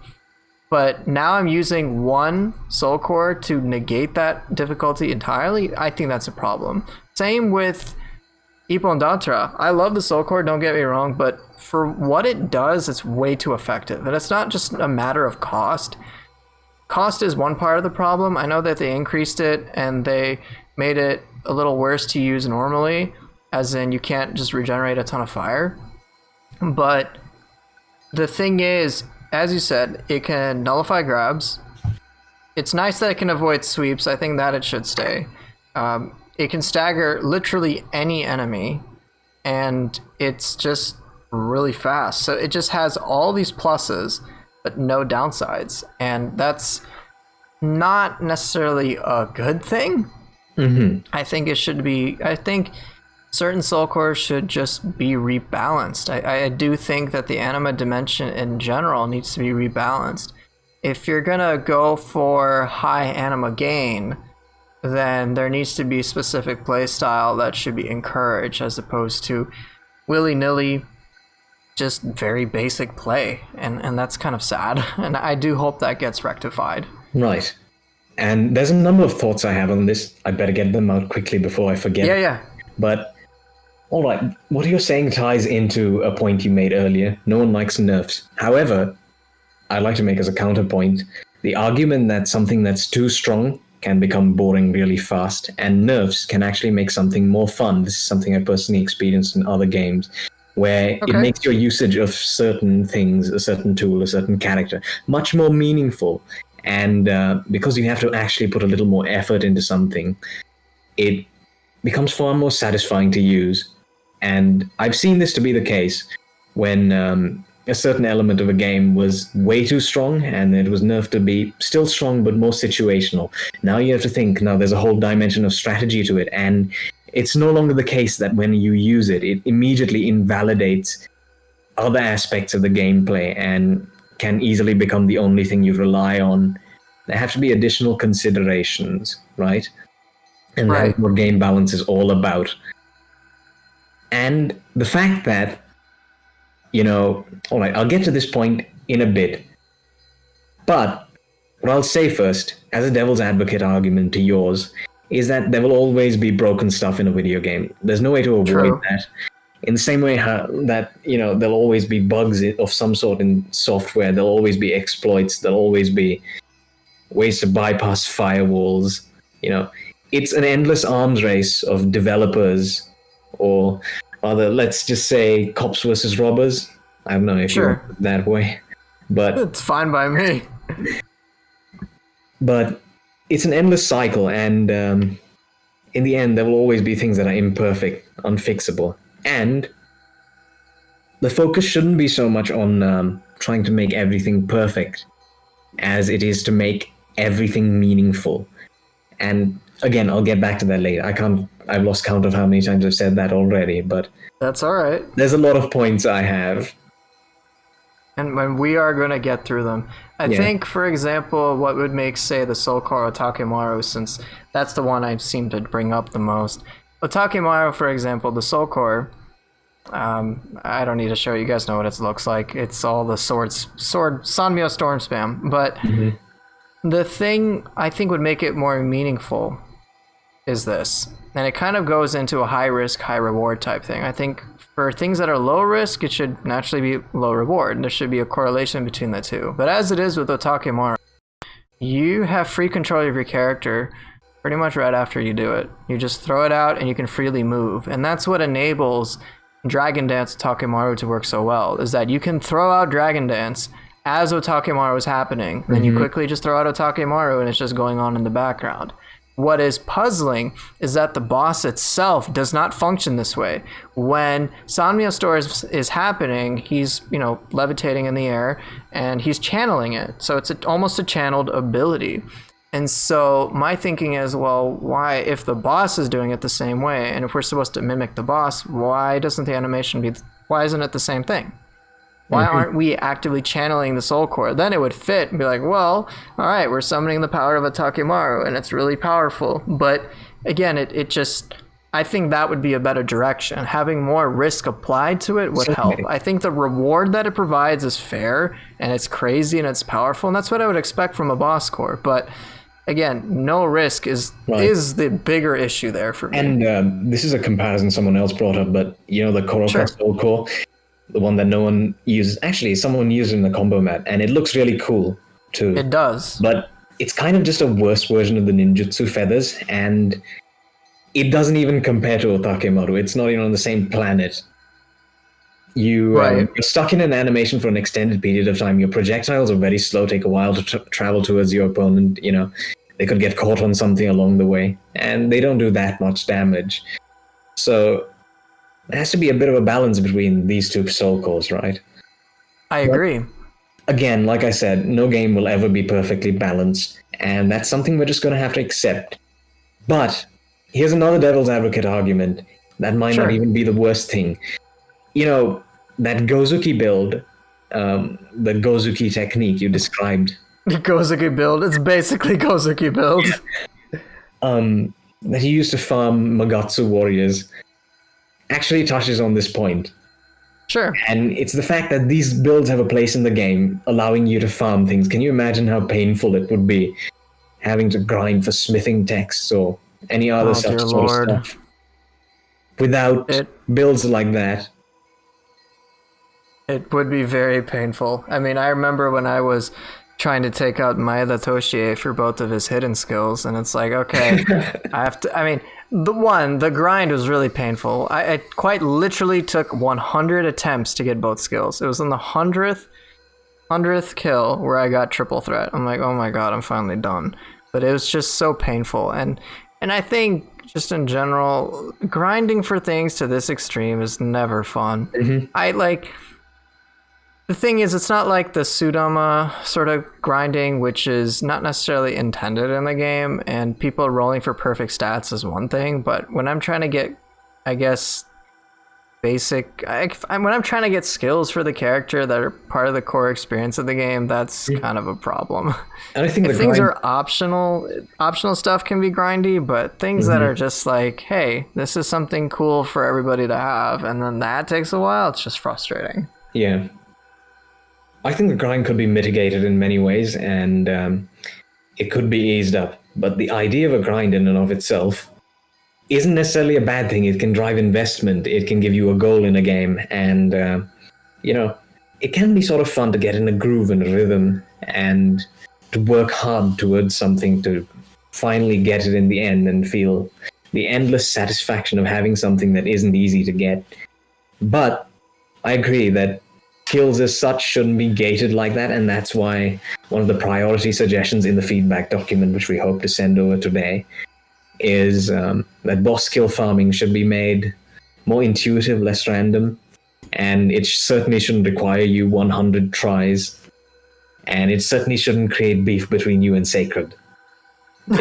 But now I'm using 1 soul core to negate that difficulty entirely. I think that's a problem. Same with Ippon Dantra. I love the soul core, don't get me wrong, but for what it does, it's way too effective. And it's not just a matter of cost. Cost is one part of the problem. I know that they increased it and they made it a little worse to use normally, as in you can't just regenerate a ton of fire. But the thing is, as you said, it can nullify grabs. It's nice that it can avoid sweeps. I think that it should stay. It can stagger literally any enemy, and it's just really fast. So it just has all these pluses, but no downsides. And that's not necessarily a good thing. I think it should be, I think certain soul cores should just be rebalanced. I do think that the anima dimension in general needs to be rebalanced. If you're gonna go for high anima gain, then there needs to be specific playstyle that should be encouraged, as opposed to willy-nilly just very basic play, and that's kind of sad. And I do hope that gets rectified. Right. And there's a number of thoughts I have on this. I better get them out quickly before I forget. Yeah. But, alright, what you're saying ties into a point you made earlier. No one likes nerfs. However, I'd like to make as a counterpoint the argument that something that's too strong can become boring really fast, and nerfs can actually make something more fun. This is something I've personally experienced in other games, where it makes your usage of certain things, a certain tool, a certain character, much more meaningful. And because you have to actually put a little more effort into something, it becomes far more satisfying to use. And I've seen this to be the case when a certain element of a game was way too strong, and it was nerfed to be still strong but more situational. Now you have to think, now there's a whole dimension of strategy to it, and it's no longer the case that when you use it, it immediately invalidates other aspects of the gameplay and can easily become the only thing you rely on. There have to be additional considerations, right? And that's what game balance is all about. And the fact that, all right, I'll get to this point in a bit. But what I'll say first, as a devil's advocate argument to yours, is that there will always be broken stuff in a video game. There's no way to avoid that. In the same way that, there'll always be bugs of some sort in software, there'll always be exploits, there'll always be ways to bypass firewalls. It's an endless arms race of developers, or rather, let's just say cops versus robbers. I don't know if you're that way, but it's fine by me. But it's an endless cycle, and in the end, there will always be things that are imperfect, unfixable. And the focus shouldn't be so much on trying to make everything perfect as it is to make everything meaningful. And again, I'll get back to that later. I've lost count of how many times I've said that already, but that's all right. There's a lot of points I have. And when we are going to get through them. I think, for example, what would make, say, the Soul Core Otakemaru, since that's the one I seem to bring up the most. Otakemaru, for example, the Soul Core, I don't need to show you guys know what it looks like. It's all the sword Sanmyo Storm spam. But the thing I think would make it more meaningful is this. And it kind of goes into a high risk, high reward type thing. I think for things that are low risk, it should naturally be low reward. There should be a correlation between the two. But as it is with Otakemaru, you have free control of your character pretty much right after you do it. You just throw it out and you can freely move. And that's what enables Dragon Dance Otakemaru to work so well, is that you can throw out Dragon Dance as Otakemaru is happening. Then you quickly just throw out Otakemaru and it's just going on in the background. What is puzzling is that the boss itself does not function this way. When Sanmyo Storm is happening, he's, levitating in the air and he's channeling it. So it's almost a channeled ability. And so my thinking is, well, why, if the boss is doing it the same way, and if we're supposed to mimic the boss, why isn't it the same thing? Why aren't we actively channeling the Soul Core? Then it would fit and be like, well, all right, we're summoning the power of Otakemaru, and it's really powerful. But again, it just, I think that would be a better direction. Having more risk applied to it would help. I think the reward that it provides is fair, and it's crazy, and it's powerful, and that's what I would expect from a boss core. But again, no risk is the bigger issue there for me. And this is a comparison someone else brought up, but the Koroka Soul Core, the one that no one uses. Actually, someone used it in the combo mat, and it looks really cool too. It does. But it's kind of just a worse version of the ninjutsu feathers, and it doesn't even compare to Otakemaru. It's not even on the same planet. You're stuck in an animation for an extended period of time. Your projectiles are very slow, take a while to travel towards your opponent. They could get caught on something along the way, and they don't do that much damage. So there has to be a bit of a balance between these two soul cores, right? I agree. But again, like I said, no game will ever be perfectly balanced, and that's something we're just going to have to accept. But here's another devil's advocate argument that might not even be the worst thing. That Gozuki build, the Gozuki technique you described. The Gozuki build, it's basically Gozuki build. That he used to farm Magatsu warriors actually touches on this point. Sure. And it's the fact that these builds have a place in the game, allowing you to farm things. Can you imagine how painful it would be having to grind for smithing texts or any other sort of stuff without builds like that? It would be very painful. I mean, I remember when I was trying to take out Maeda Toshie for both of his hidden skills, and it's like, okay, the grind was really painful. I quite literally took 100 attempts to get both skills. It was on the 100th kill where I got triple threat. I'm like, oh my god, I'm finally done. But it was just so painful, and I think just in general, grinding for things to this extreme is never fun. The thing is, it's not like the Sudama sort of grinding, which is not necessarily intended in the game, and people rolling for perfect stats is one thing, but when I'm trying to get, I guess, basic. When I'm trying to get skills for the character that are part of the core experience of the game, that's kind of a problem. And I think if things are optional stuff can be grindy, but things that are just like, hey, this is something cool for everybody to have, and then that takes a while, it's just frustrating. Yeah. I think the grind could be mitigated in many ways, and it could be eased up. But the idea of a grind in and of itself isn't necessarily a bad thing. It can drive investment. It can give you a goal in a game. And, it can be sort of fun to get in a groove and a rhythm and to work hard towards something to finally get it in the end and feel the endless satisfaction of having something that isn't easy to get. But I agree that skills as such shouldn't be gated like that, and that's why one of the priority suggestions in the feedback document, which we hope to send over today, is that boss skill farming should be made more intuitive, less random, and it certainly shouldn't require you 100 tries, and it certainly shouldn't create beef between you and Sacred. I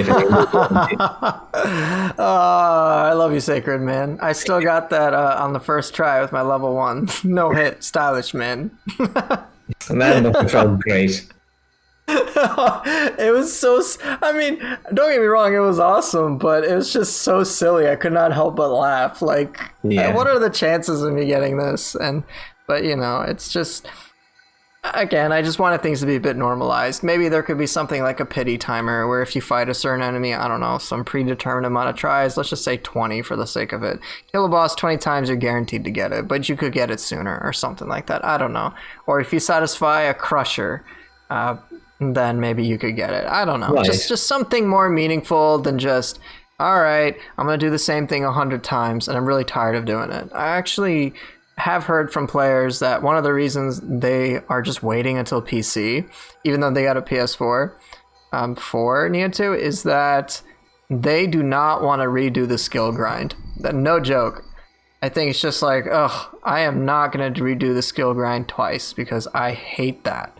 love you, Sacred, man. I still got that on the first try with my level 1. No hit, stylish, man. And that must have felt great. It was so... I mean, don't get me wrong, it was awesome, but it was just so silly. I could not help but laugh. Like, what are the chances of me getting this? But, it's just... Again, I just wanted things to be a bit normalized. Maybe there could be something like a pity timer where if you fight a certain enemy, I don't know, some predetermined amount of tries, let's just say 20 for the sake of it. Kill a boss 20 times, you're guaranteed to get it, but you could get it sooner or something like that. I don't know. Or if you satisfy a crusher, then maybe you could get it. I don't know. Right. Just something more meaningful than just, all right, I'm going to do the same thing 100 times and I'm really tired of doing it. I actually have heard from players that one of the reasons they are just waiting until PC, even though they got a PS4 for Nioh 2, is that they do not want to redo the skill grind. No joke. I think it's just like, I am not going to redo the skill grind twice because I hate that.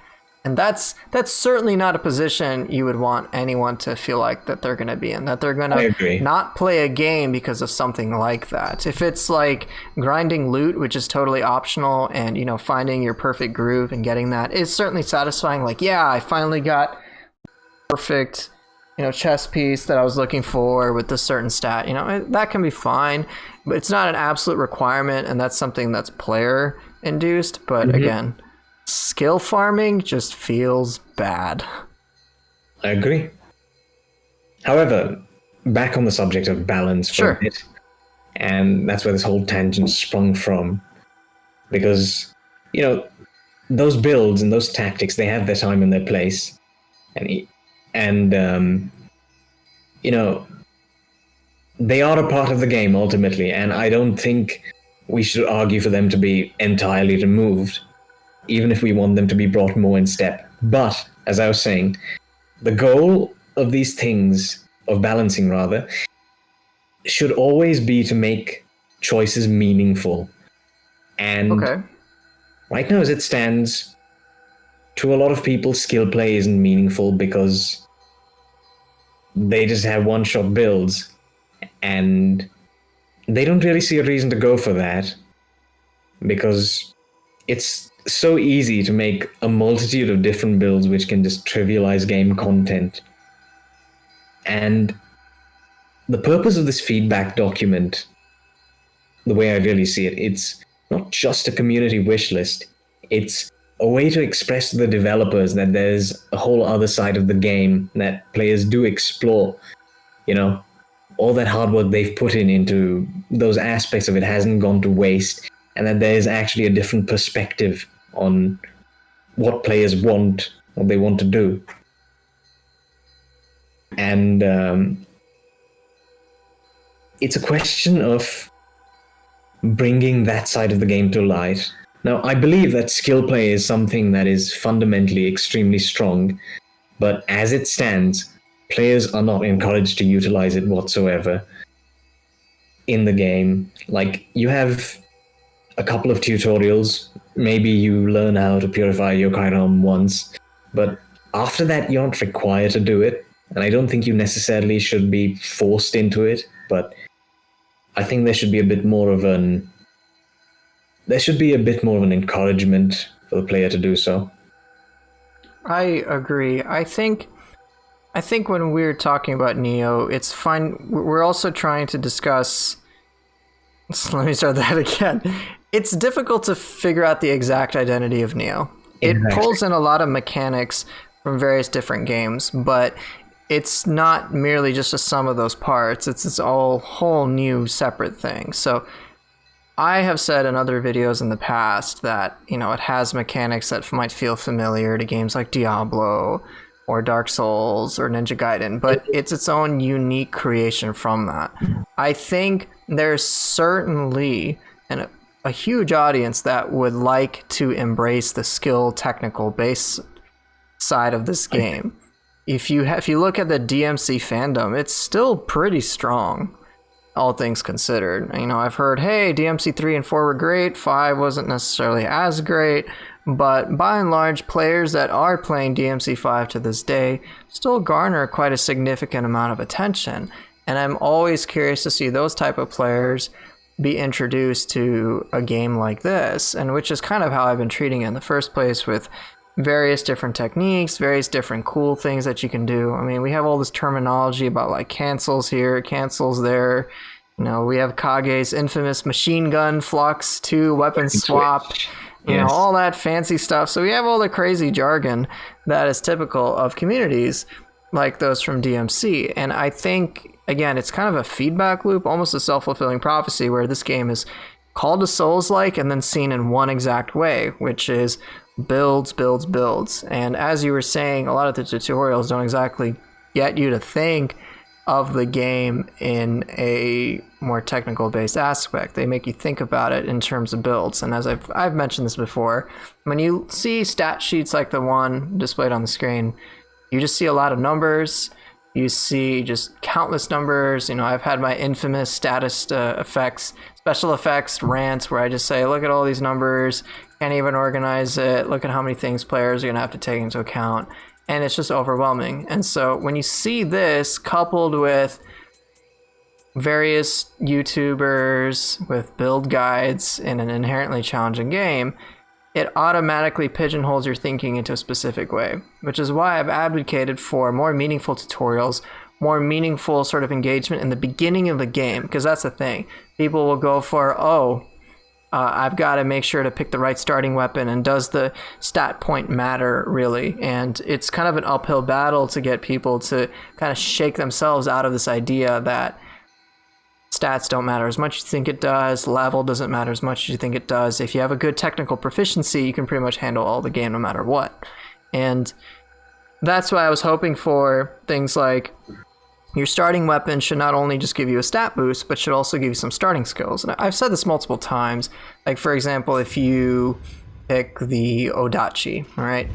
And that's certainly not a position you would want anyone to feel like that they're going to be in, that they're going to not play a game because of something like that. If it's like grinding loot, which is totally optional, and, finding your perfect groove and getting that is certainly satisfying. Like, yeah, I finally got perfect, chess piece that I was looking for with this certain stat, that can be fine, but it's not an absolute requirement. And that's something that's player induced. But again, skill farming just feels bad. I agree. However, back on the subject of balance for a bit, and that's where this whole tangent sprung from, because, those builds and those tactics, they have their time and their place, and they are a part of the game ultimately, and I don't think we should argue for them to be entirely removed, even if we want them to be brought more in step. But, as I was saying, the goal of these things, of balancing rather, should always be to make choices meaningful. And right now as it stands, to a lot of people, skill play isn't meaningful because they just have one-shot builds, and they don't really see a reason to go for that, because it's so easy to make a multitude of different builds which can just trivialize game content. And the purpose of this feedback document, the way I really see it, it's not just a community wish list. It's a way to express to the developers that there's a whole other side of the game that players do explore. All that hard work they've put into those aspects of it hasn't gone to waste, and that there's actually a different perspective on what players want, what they want to do. And it's a question of bringing that side of the game to light. Now, I believe that skill play is something that is fundamentally extremely strong, but as it stands, players are not encouraged to utilize it whatsoever in the game. Like, you have a couple of tutorials, maybe you learn how to purify your Chiron once, but after that you're not required to do it, and I don't think you necessarily should be forced into it, but I think there should be a bit more of an there should be a bit more of an encouragement for the player to do so. I agree. I think when we're talking about Nioh, it's fine. We're also trying to discuss. So let me start that again. It's difficult to figure out the exact identity of Nioh. It pulls in a lot of mechanics from various different games, but it's not merely just a sum of those parts. It's this whole new separate thing. So I have said in other videos in the past that, it has mechanics that might feel familiar to games like Diablo or Dark Souls or Ninja Gaiden, but it's its own unique creation from that. I think there's certainly a huge audience that would like to embrace the skill technical base side of this game. If you look at the DMC fandom, it's still pretty strong, all things considered. I've heard, hey, DMC 3 and 4 were great, 5 wasn't necessarily as great, but by and large, players that are playing DMC 5 to this day still garner quite a significant amount of attention. And I'm always curious to see those type of players be introduced to a game like this, and which is kind of how I've been treating it in the first place, with various different techniques, various different cool things that you can do. I mean, we have all this terminology about like cancels here, cancels there. We have Kage's infamous machine gun flux to weapon swap, all that fancy stuff. So we have all the crazy jargon that is typical of communities like those from DMC. And I think, again, it's kind of a feedback loop, almost a self-fulfilling prophecy, where this game is called a Souls-like and then seen in one exact way, which is builds. And as you were saying, a lot of the tutorials don't exactly get you to think of the game in a more technical based aspect. They make you think about it in terms of builds. And as I've mentioned this before, when you see stat sheets like the one displayed on the screen, you just see a lot of numbers. You see just countless numbers. I've had my infamous status special effects rants where I just say, look at all these numbers, can't even organize it, look at how many things players are going to have to take into account, and it's just overwhelming. And so when you see this coupled with various YouTubers with build guides in an inherently challenging game, it automatically pigeonholes your thinking into a specific way, which is why I've advocated for more meaningful tutorials, more meaningful sort of engagement in the beginning of the game, because that's the thing. People will go for, I've got to make sure to pick the right starting weapon, and does the stat point matter really? And it's kind of an uphill battle to get people to kind of shake themselves out of this idea that stats don't matter as much as you think it does, level doesn't matter as much as you think it does. If you have a good technical proficiency, you can pretty much handle all the game no matter what. And that's why I was hoping for things like your starting weapon should not only just give you a stat boost, but should also give you some starting skills. And I've said this multiple times. Like, for example, if you pick the Odachi, all right,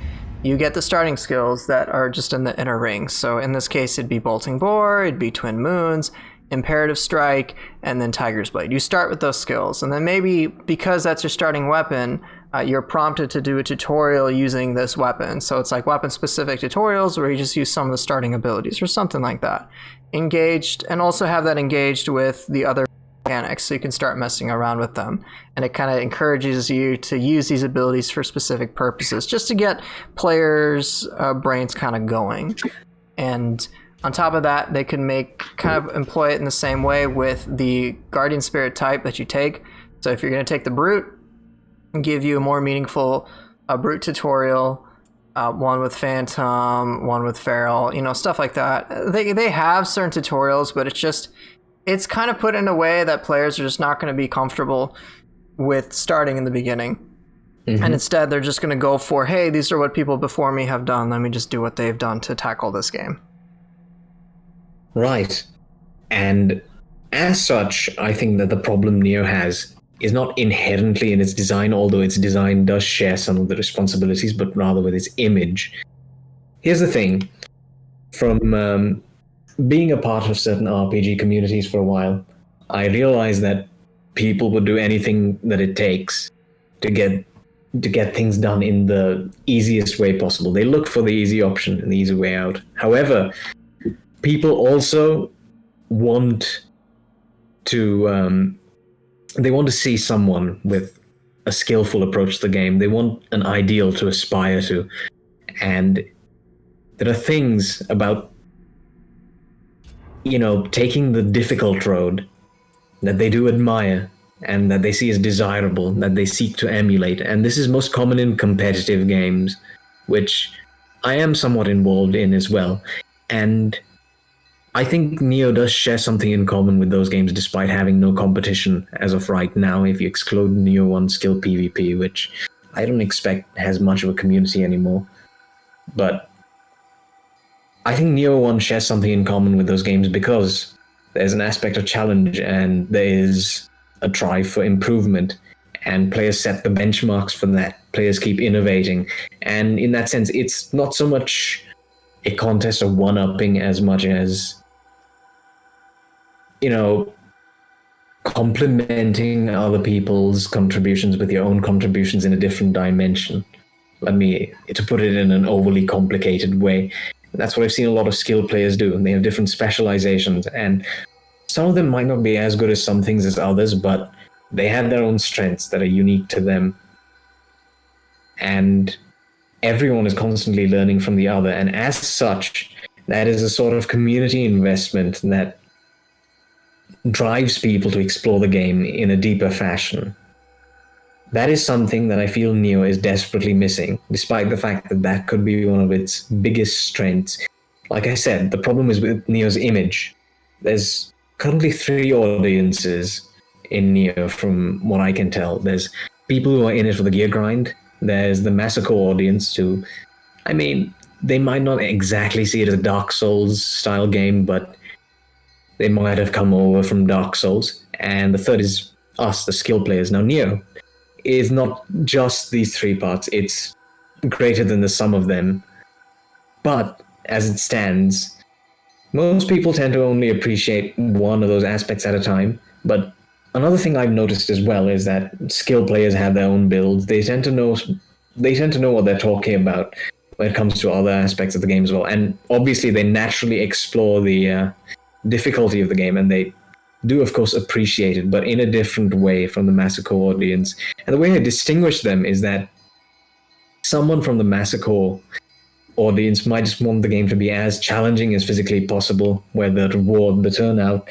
you get the starting skills that are just in the inner rings. So in this case, it'd be Bolting Boar, it'd be Twin Moons, Imperative Strike, and then Tiger's Blade. You start with those skills, and then maybe because that's your starting weapon, you're prompted to do a tutorial using this weapon. So it's like weapon-specific tutorials where you just use some of the starting abilities or something like that. Engaged, and also have that engaged with the other mechanics so you can start messing around with them. And it kind of encourages you to use these abilities for specific purposes, just to get players' brains kind of going. And on top of that, they can employ it in the same way with the Guardian Spirit type that you take. So if you're going to take the Brute, give you a more meaningful Brute tutorial, one with Phantom, one with Feral, stuff like that. They have certain tutorials, but it's kind of put in a way that players are just not going to be comfortable with starting in the beginning. Mm-hmm. And instead, they're just going to go for, hey, these are what people before me have done. Let me just do what they've done to tackle this game. Right. And as such, I think that the problem Nioh has is not inherently in its design, although its design does share some of the responsibilities, but rather with its image. Here's the thing. From being a part of certain RPG communities for a while, I realized that people would do anything that it takes to get things done in the easiest way possible. They look for the easy option and the easy way out. However, people also want to see someone with a skillful approach to the game. They want an ideal to aspire to. And there are things about, taking the difficult road that they do admire and that they see as desirable, that they seek to emulate. And this is most common in competitive games, which I am somewhat involved in as well. And I think Nioh does share something in common with those games, despite having no competition as of right now, if you exclude Nioh 1 skill PvP, which I don't expect has much of a community anymore. But I think Nioh 1 shares something in common with those games because there's an aspect of challenge and there is a drive for improvement, and players set the benchmarks for that. Players keep innovating. And in that sense, it's not so much a contest of one-upping as much as, complementing other people's contributions with your own contributions in a different dimension. To put it in an overly complicated way, that's what I've seen a lot of skilled players do. They have different specializations, and some of them might not be as good at some things as others, but they have their own strengths that are unique to them. And everyone is constantly learning from the other, and as such, that is a sort of community investment that drives people to explore the game in a deeper fashion. That is something that I feel Nioh is desperately missing, despite the fact that that could be one of its biggest strengths. Like I said, the problem is with Nioh's image. There's currently 3 audiences in Nioh, from what I can tell. There's people who are in it for the gear grind. There's the massacre audience who, they might not exactly see it as a Dark Souls style game, but they might have come over from Dark Souls. And the third is us, the skill players. Now, Nioh is not just these 3 parts. It's greater than the sum of them. But as it stands, most people tend to only appreciate one of those aspects at a time. But another thing I've noticed as well is that skill players have their own builds. They tend to know what they're talking about when it comes to other aspects of the game as well. And obviously they naturally explore the difficulty of the game, and they do of course appreciate it, but in a different way from the massacre audience. And the way I distinguish them is that someone from the massacre audience might just want the game to be as challenging as physically possible, where the reward, the turnout,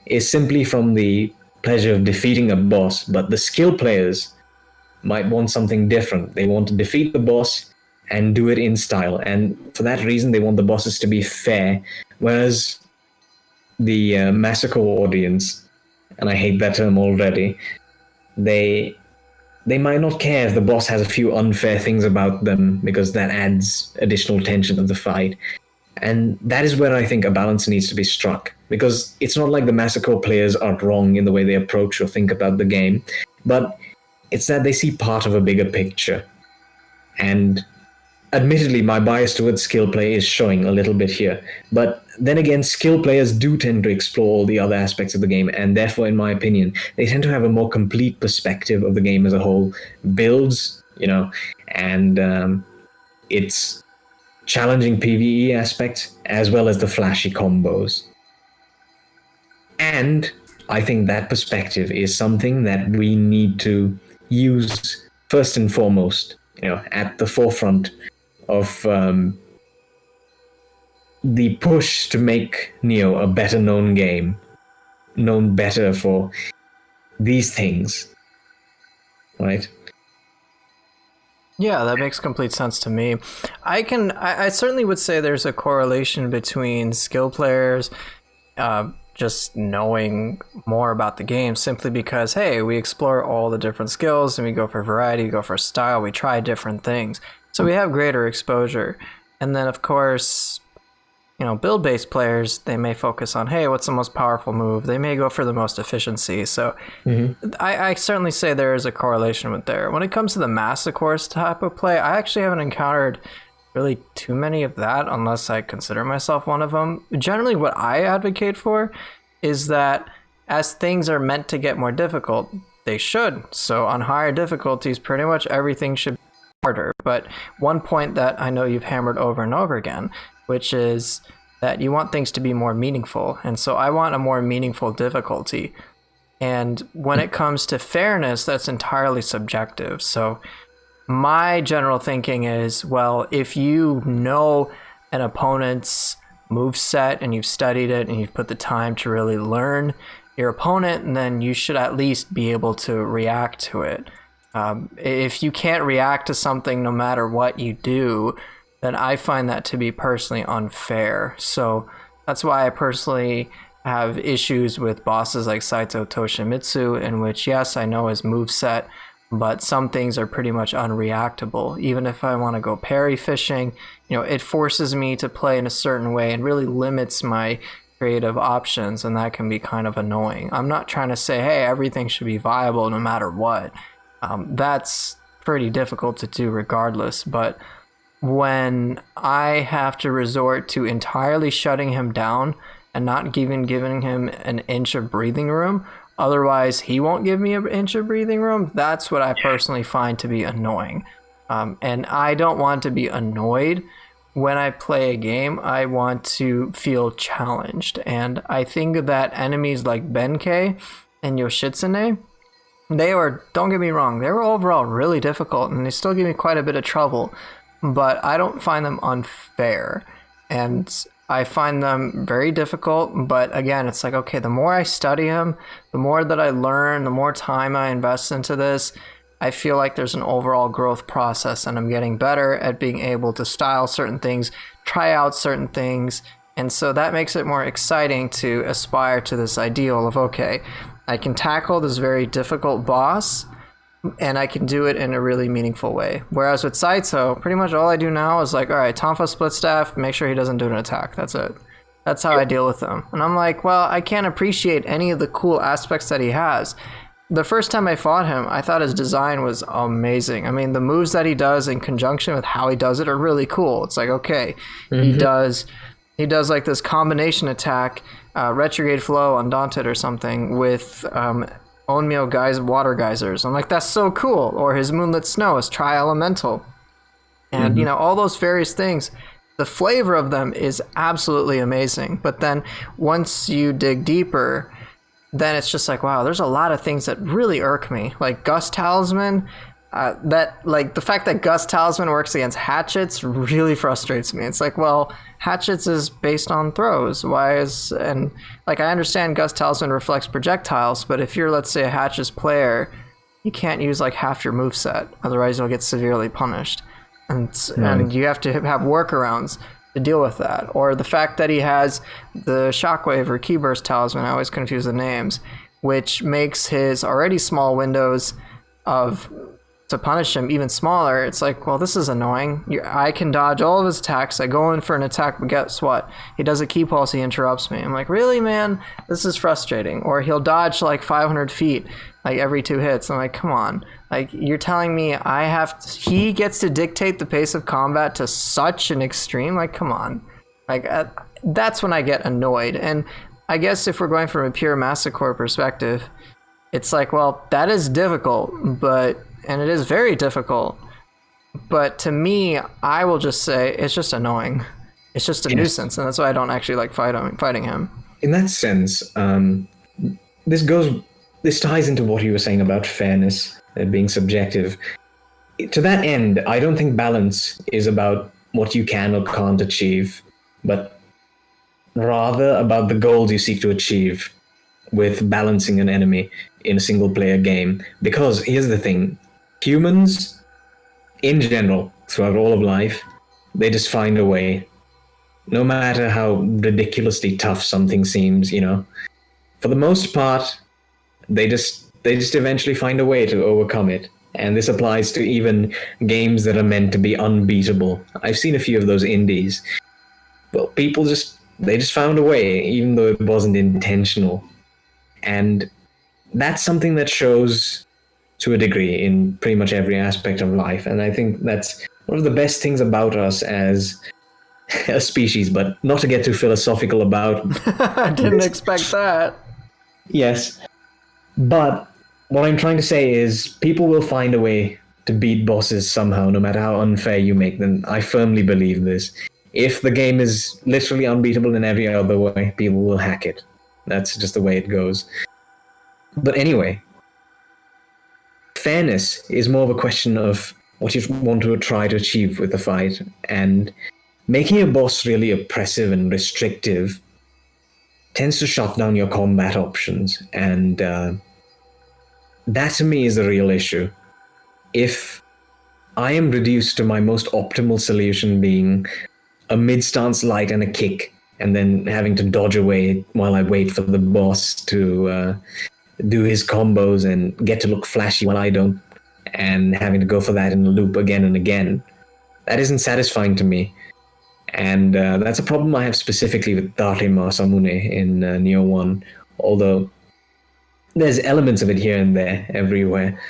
is simply from the pleasure of defeating a boss. But the skill players might want something different. They want to defeat the boss and do it in style, and for that reason they want the bosses to be fair, whereas the massacre audience, and I hate that term already, they might not care if the boss has a few unfair things about them, because that adds additional tension to the fight. And that is where I think a balance needs to be struck, because it's not like the massacre players are wrong in the way they approach or think about the game, but it's that they see part of a bigger picture. And admittedly, my bias towards skill play is showing a little bit here, but then again, skill players do tend to explore all the other aspects of the game, and therefore, in my opinion, they tend to have a more complete perspective of the game as a whole, builds, and its challenging PvE aspect, as well as the flashy combos. And I think that perspective is something that we need to use first and foremost, at the forefront of the push to make Nioh a better known game, known better for these things, right? Yeah, that makes complete sense to me. I certainly would say there's a correlation between skill players just knowing more about the game, simply because, hey, we explore all the different skills and we go for variety, we go for style, we try different things. So we have greater exposure. And then, of course, build-based players, they may focus on, hey, what's the most powerful move? They may go for the most efficiency. So I certainly say there is a correlation with there. When it comes to the massacre type of play, I actually haven't encountered really too many of that, unless I consider myself one of them. Generally, what I advocate for is that as things are meant to get more difficult, they should. So on higher difficulties, pretty much everything should be harder. But one point that I know you've hammered over and over again, which is that you want things to be more meaningful. And so I want a more meaningful difficulty. And when it comes to fairness, that's entirely subjective. So my general thinking is, well, if you know an opponent's move set and you've studied it and you've put the time to really learn your opponent, then you should at least be able to react to it. If you can't react to something no matter what you do, then I find that to be personally unfair. So that's why I personally have issues with bosses like Saito Toshimitsu, in which, yes, I know his moveset, but some things are pretty much unreactable. Even if I want to go parry fishing, it forces me to play in a certain way and really limits my creative options, and that can be kind of annoying. I'm not trying to say, hey, everything should be viable no matter what. That's pretty difficult to do regardless, but when I have to resort to entirely shutting him down and not even giving him an inch of breathing room, otherwise he won't give me an inch of breathing room, that's what I personally find to be annoying. And I don't want to be annoyed when I play a game. I want to feel challenged. And I think that enemies like Benkei and Yoshitsune, they were, don't get me wrong, they were overall really difficult and they still give me quite a bit of trouble, but I don't find them unfair. And I find them very difficult, but again, it's like, okay, the more I study him, the more that I learn, the more time I invest into this, I feel like there's an overall growth process and I'm getting better at being able to style certain things, try out certain things, and so that makes it more exciting to aspire to this ideal of, okay, I can tackle this very difficult boss, and I can do it in a really meaningful way. Whereas with Saito, pretty much all I do now is like, all right, Tonfa split staff, make sure he doesn't do an attack. That's it. That's how I deal with him. And I'm like, well, I can't appreciate any of the cool aspects that he has. The first time I fought him, I thought his design was amazing. I mean, the moves that he does in conjunction with how he does it are really cool. It's like, okay, he does like this combination attack, retrograde flow, undaunted or something with Onmyo guys, water geysers. I'm like, that's so cool. Or his moonlit snow is tri-elemental. And, all those various things, the flavor of them is absolutely amazing. But then once you dig deeper, then it's just like, wow, there's a lot of things that really irk me. Like Gust Talisman, the fact that Gust Talisman works against hatchets really frustrates me. It's like, well, hatchets is based on throws. And I understand Gust Talisman reflects projectiles, but if you're, let's say, a hatchets player, you can't use like half your moveset, otherwise you'll get severely punished. And you have to have workarounds to deal with that. Or the fact that he has the Shockwave or Key Burst Talisman, I always confuse the names, which makes his already small windows to punish him even smaller. It's like, well, this is annoying. I can dodge all of his attacks. I go in for an attack, but guess what? He does a key pulse, he interrupts me. I'm like, really, man? This is frustrating. Or he'll dodge like 500 feet, like every 2 hits. I'm like, come on. Like, you're telling me he gets to dictate the pace of combat to such an extreme? Like, come on. Like, that's when I get annoyed. And I guess if we're going from a pure Massacre perspective, it's like, well, that is difficult, and it is very difficult. But to me, I will just say it's just annoying. It's just a nuisance, and that's why I don't actually like fighting him. In that sense, this ties into what you were saying about fairness being subjective. To that end, I don't think balance is about what you can or can't achieve, but rather about the goals you seek to achieve with balancing an enemy in a single player game. Because here's the thing, humans in general, throughout all of life, they just find a way. No matter how ridiculously tough something seems, for the most part, they just eventually find a way to overcome it. And this applies to even games that are meant to be unbeatable. I've seen a few of those indies. Well, people they just found a way, even though it wasn't intentional. And that's something that shows to a degree in pretty much every aspect of life. And I think that's one of the best things about us as a species, but not to get too philosophical about. I didn't expect that. Yes. But what I'm trying to say is people will find a way to beat bosses somehow, no matter how unfair you make them. I firmly believe this. If the game is literally unbeatable in every other way, people will hack it. That's just the way it goes. But anyway, fairness is more of a question of what you want to try to achieve with the fight, and making a boss really oppressive and restrictive tends to shut down your combat options, and that to me is the real issue. If I am reduced to my most optimal solution being a mid-stance light and a kick, and then having to dodge away while I wait for the boss to do his combos and get to look flashy while I don't, and having to go for that in a loop again and again, that isn't satisfying to me. And that's a problem I have specifically with Date Masamune in Nioh 1, although there's elements of it here and there everywhere.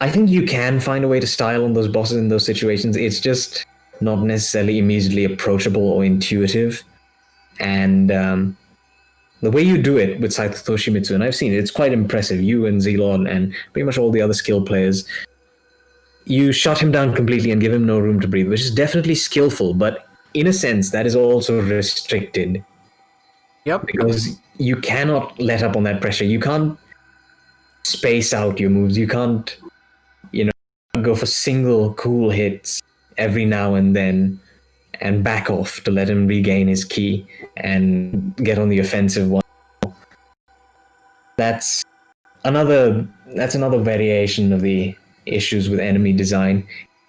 I think you can find a way to style on those bosses in those situations. It's just not necessarily immediately approachable or intuitive. And the way you do it with Saito Toshimitsu, and I've seen it, it's quite impressive. You and Zelon and pretty much all the other skill players, you shut him down completely and give him no room to breathe, which is definitely skillful, but in a sense, that is also restricted. Yep. Because you cannot let up on that pressure. You can't space out your moves. You can't, go for single cool hits every now and then and back off to let him regain his ki and get on the offensive one. That's another variation of the issues with enemy design.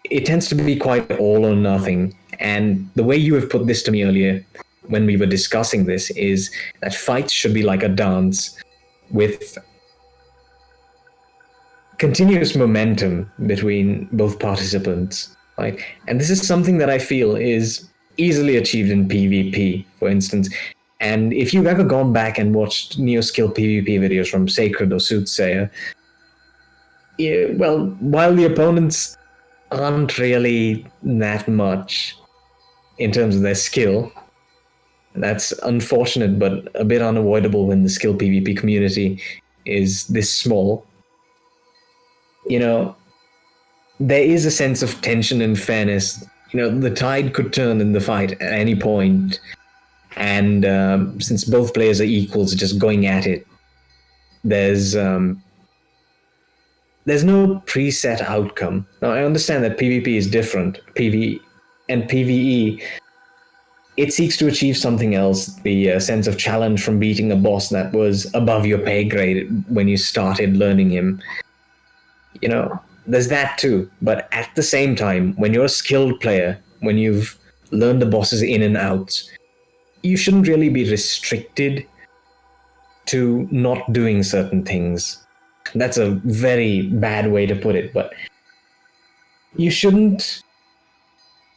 It tends to be quite all or nothing, and the way you have put this to me earlier when we were discussing this is that fights should be like a dance with continuous momentum between both participants, right? And this is something that I feel is easily achieved in PvP, for instance. And if you've ever gone back and watched Nioh skill PvP videos from Sacred or Soothsayer, well, while the opponents aren't really that much in terms of their skill, that's unfortunate but a bit unavoidable when the skill PvP community is this small. There is a sense of tension and fairness. The tide could turn in the fight at any point, and since both players are equals, just going at it, there's no preset outcome. Now, I understand that PvP is different. PvE and PvE, it seeks to achieve something else, the sense of challenge from beating a boss that was above your pay grade when you started learning him. There's that too. But at the same time, when you're a skilled player, when you've learned the bosses in and out, you shouldn't really be restricted to not doing certain things. That's a very bad way to put it, but you shouldn't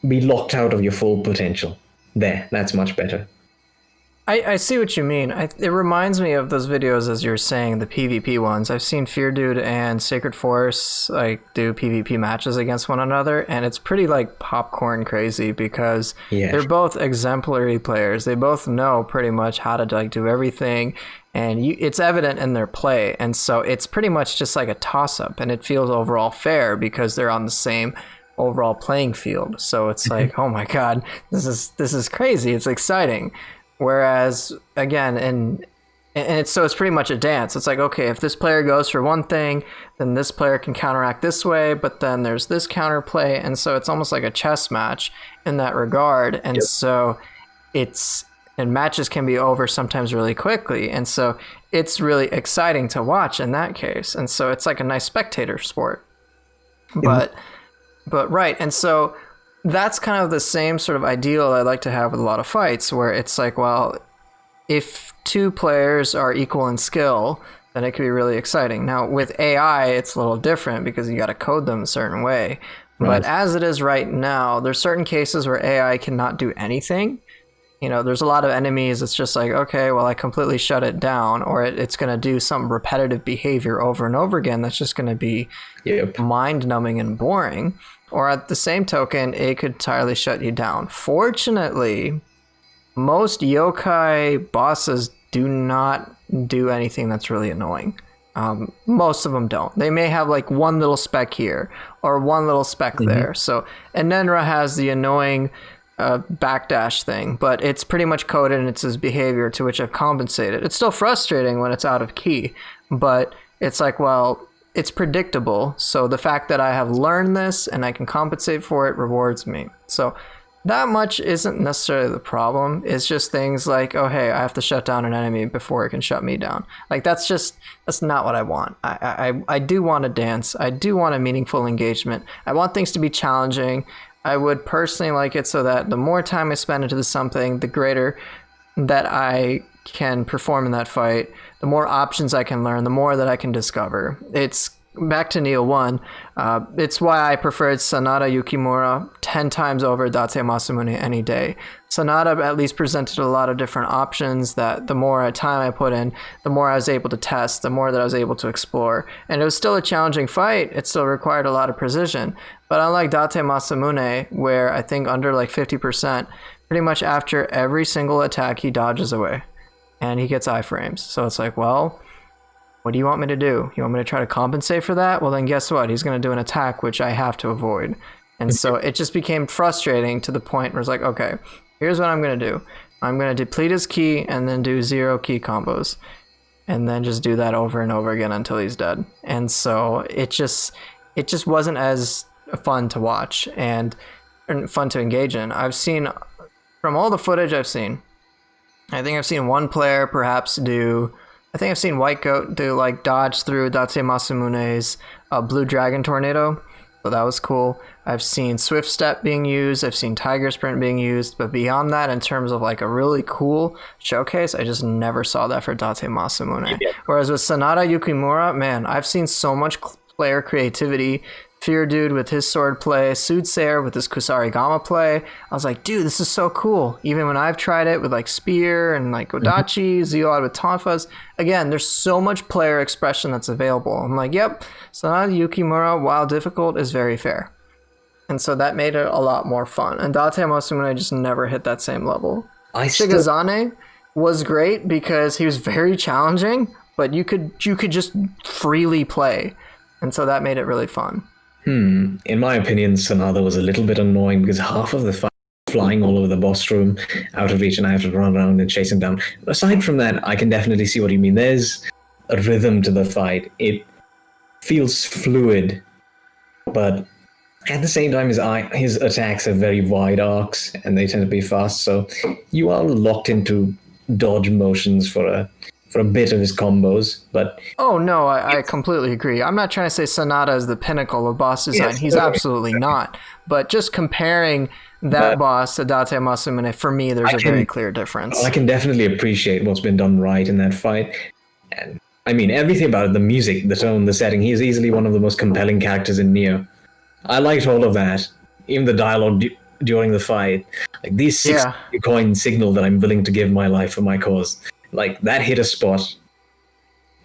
be locked out of your full potential. There, that's much better. I see what you mean. It reminds me of those videos, as you're saying, the PvP ones. I've seen Fear Dude and Sacred Force do PvP matches against one another, and it's pretty popcorn crazy because they're both exemplary players. They both know pretty much how to do everything, and it's evident in their play. And so it's pretty much just like a toss-up, and it feels overall fair because they're on the same overall playing field. So it's like, oh my god, this is crazy. It's exciting. Whereas again, and it's pretty much a dance. It's like, okay, if this player goes for one thing, then this player can counteract this way, but then there's this counterplay, and so it's almost like a chess match in that regard. And so matches can be over sometimes really quickly, and so it's really exciting to watch in that case. And so it's like a nice spectator sport. But right, and so that's kind of the same sort of ideal I like to have with a lot of fights, where it's like, well, if two players are equal in skill, then it could be really exciting. Now, with AI, it's a little different because you got to code them a certain way. Right. But as it is right now, there's certain cases where AI cannot do anything. There's a lot of enemies. It's just like, okay, well, I completely shut it down, or it's going to do some repetitive behavior over and over again. That's just going to be mind-numbing and boring. Or at the same token, it could entirely shut you down. Fortunately, most yokai bosses do not do anything that's really annoying. Most of them don't. They may have one little speck here or one little speck there. So, and Nenra has the annoying backdash thing, but it's pretty much coded and it's his behavior to which I've compensated. It's still frustrating when it's out of key, but it's like, well, it's predictable. So the fact that I have learned this and I can compensate for it rewards me. So that much isn't necessarily the problem. It's just things like, oh, hey, I have to shut down an enemy before it can shut me down. Like, that's not what I want. I do want to dance. I do want a meaningful engagement. I want things to be challenging. I would personally like it so that the more time I spend into something, the greater that I can perform in that fight, the more options I can learn, the more that I can discover. It's back to Nioh 1. It's why I preferred Sanada Yukimura 10 times over Date Masamune any day. Sanada at least presented a lot of different options that the more time I put in, the more I was able to test, the more that I was able to explore. And it was still a challenging fight. It still required a lot of precision. But unlike Date Masamune, where I think under like 50%, pretty much after every single attack, he dodges away. And he gets iframes. So it's like, well, what do you want me to do? You want me to try to compensate for that? Well, then guess what? He's going to do an attack, which I have to avoid. And so it just became frustrating to the point where it's like, okay, here's what I'm going to do. I'm going to deplete his ki and then do 0 ki combos. And then just do that over and over again until he's dead. And so it just wasn't as fun to watch and fun to engage in. I've seen, from all the footage I've seen, I think I've seen one player perhaps I think I've seen White Goat do like dodge through Date Masamune's Blue Dragon Tornado. So that was cool. I've seen Swift Step being used. I've seen Tiger Sprint being used. But beyond that, in terms of like a really cool showcase, I just never saw that for Date Masamune. Yeah. Whereas with Sanada Yukimura, man, I've seen so much player creativity. Fear Dude with his sword play, Soothsayer with his Kusarigama play. I was like, dude, this is so cool. Even when I've tried it with like Spear and like Odachi, Zeolad with Tonfas. Again, there's so much player expression that's available. I'm like, yep, Sanada Yukimura, while difficult, is very fair. And so that made it a lot more fun. And Date Masamune just never hit that same level. Shigazane was great because he was very challenging, but you could just freely play. And so that made it really fun. In my opinion, Sanada was a little bit annoying because half of the fight flying all over the boss room out of reach and I have to run around and chase him down. Aside from that, I can definitely see what you mean. There's a rhythm to the fight. It feels fluid, but at the same time, his attacks have very wide arcs and they tend to be fast, so you are locked into dodge motions for a bit of his combos, but... Oh, no, I completely agree. I'm not trying to say Sanada is the pinnacle of boss design. Yes, he's absolutely not. But just comparing that boss to Date Masamune, for me, there's a very clear difference. I can definitely appreciate what's been done right in that fight. And I mean, everything about it, the music, the tone, the setting, he is easily one of the most compelling characters in Nioh. I liked all of that. Even the dialogue during the fight. Like, these 6 coin signal that I'm willing to give my life for my cause. Like, that hit a spot.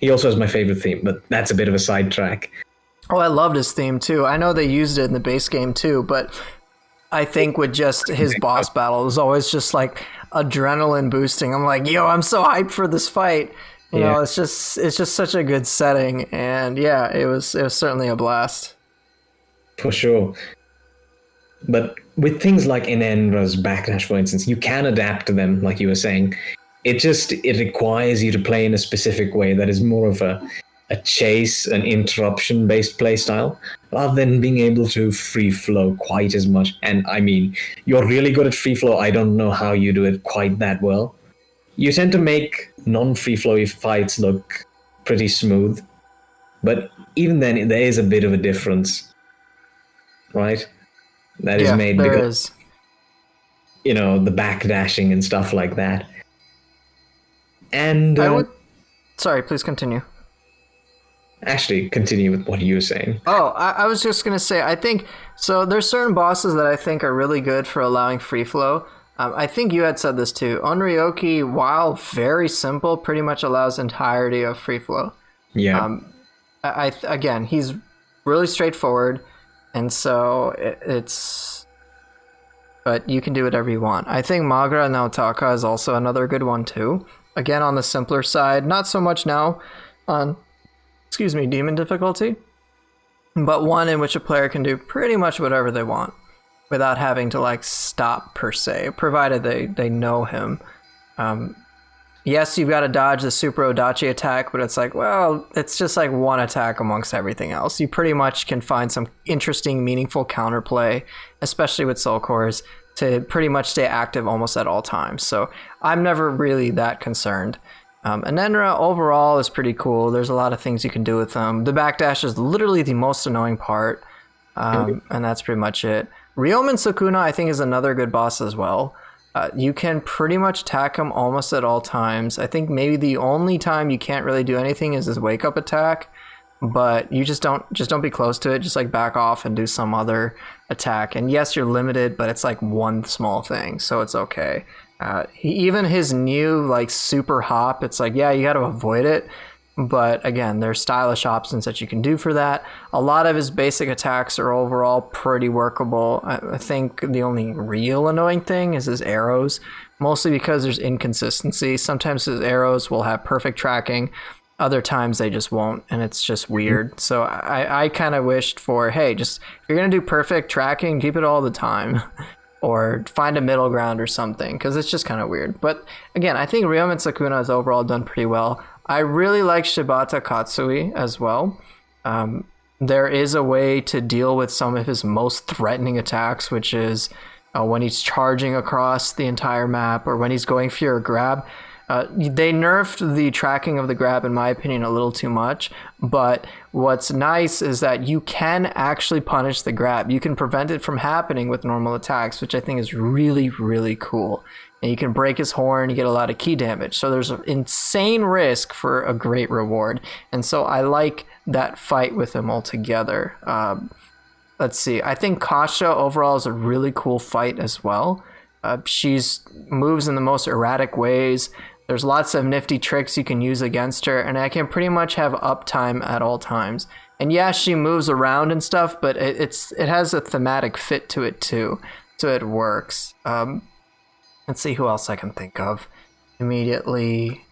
He also has my favorite theme, but that's a bit of a sidetrack. Oh, I loved his theme too. I know they used it in the base game too, but I think with just his boss battle, it was always just like adrenaline boosting. I'm like, yo, I'm so hyped for this fight. You know, it's just such a good setting, and yeah, it was certainly a blast. For sure. But with things like Inenra's Backlash, for instance, you can adapt to them, like you were saying. It requires you to play in a specific way that is more of a chase, an interruption-based playstyle, rather than being able to free flow quite as much. And I mean, you're really good at free flow. I don't know how you do it quite that well. You tend to make non-free flowy fights look pretty smooth, but even then, there is a bit of a difference, right? That is made because, you know, the backdashing and stuff like that. And sorry, please continue. Actually, continue with what you were saying. Oh, I was just going to say, I think, so there's certain bosses that I think are really good for allowing free flow. I think you had said this too. Onryoki, while very simple, pretty much allows entirety of free flow. Yeah. Again, he's really straightforward, and so it's... But you can do whatever you want. I think Magra no Taka is also another good one too. Again, on the simpler side, not so much now on, demon difficulty, but one in which a player can do pretty much whatever they want. without having to like stop per se, provided they know him. Yes, you've got to dodge the super Odachi attack, but it's like, well, it's just like one attack amongst everything else. You pretty much can find some interesting, meaningful counterplay, especially with Soul Cores, to pretty much stay active almost at all times. So I'm never really that concerned. Anenra overall is pretty cool. There's a lot of things you can do with them. The backdash is literally the most annoying part, and that's pretty much it. Ryomen Sukuna, I think, is another good boss as well. You can pretty much attack him almost at all times. I think maybe the only time you can't really do anything is his wake up attack, but you just don't be close to it. Just like back off and do some other attack. And yes, you're limited, but it's like one small thing, so it's okay. Even his new like super hop, it's like, yeah, you got to avoid it. But again, there's stylish options that you can do for that. A lot of his basic attacks are overall pretty workable. I think the only real annoying thing is his arrows, mostly because there's inconsistency. Sometimes his arrows will have perfect tracking, other times they just won't, and it's just weird. So I kind of wished for, hey, just if you're going to do perfect tracking, keep it all the time. Or find a middle ground or something, because it's just kind of weird. But again, I think Ryomen Sukuna has overall done pretty well. I really like Shibata Katsui as well. There is a way to deal with some of his most threatening attacks, which is when he's charging across the entire map or when he's going for your grab. They nerfed the tracking of the grab, in my opinion, a little too much. But what's nice is that you can actually punish the grab. You can prevent it from happening with normal attacks, which I think is really, really cool. And you can break his horn, you get a lot of key damage. So there's an insane risk for a great reward. And so I like that fight with him altogether. Let's see. I think Kasha overall is a really cool fight as well. She's moves in the most erratic ways. There's lots of nifty tricks you can use against her, and I can pretty much have uptime at all times. And yeah, she moves around and stuff, but it has a thematic fit to it too, so it works. Let's see who else I can think of immediately.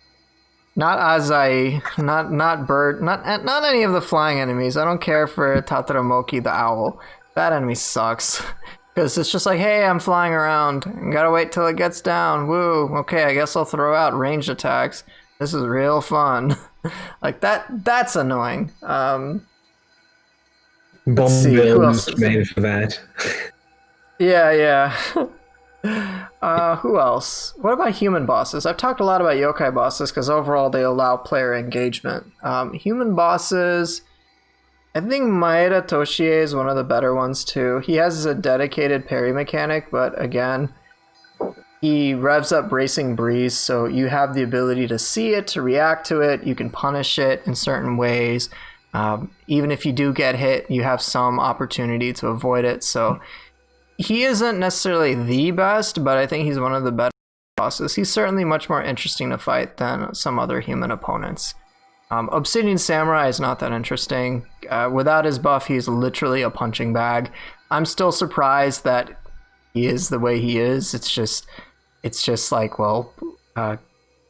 Not Azai, not Bird, not any of the flying enemies. I don't care for Tataramoki the owl. That enemy sucks. Because it's just like, hey, I'm flying around. Gotta wait till it gets down. Woo. Okay, I guess I'll throw out ranged attacks. This is real fun. Like that's annoying. Bomb builds made for that. Yeah. Who else? What about human bosses? I've talked a lot about yokai bosses because overall they allow player engagement. Human bosses, I think Maeda Toshie is one of the better ones too. He has a dedicated parry mechanic, but again, he revs up Bracing Breeze, so you have the ability to see it, to react to it. You can punish it in certain ways. Even if you do get hit, you have some opportunity to avoid it. So he isn't necessarily the best, but I think he's one of the better bosses. He's certainly much more interesting to fight than some other human opponents. Obsidian Samurai is not that interesting. Without his buff, he's literally a punching bag. I'm still surprised that he is the way he is. It's just like, well,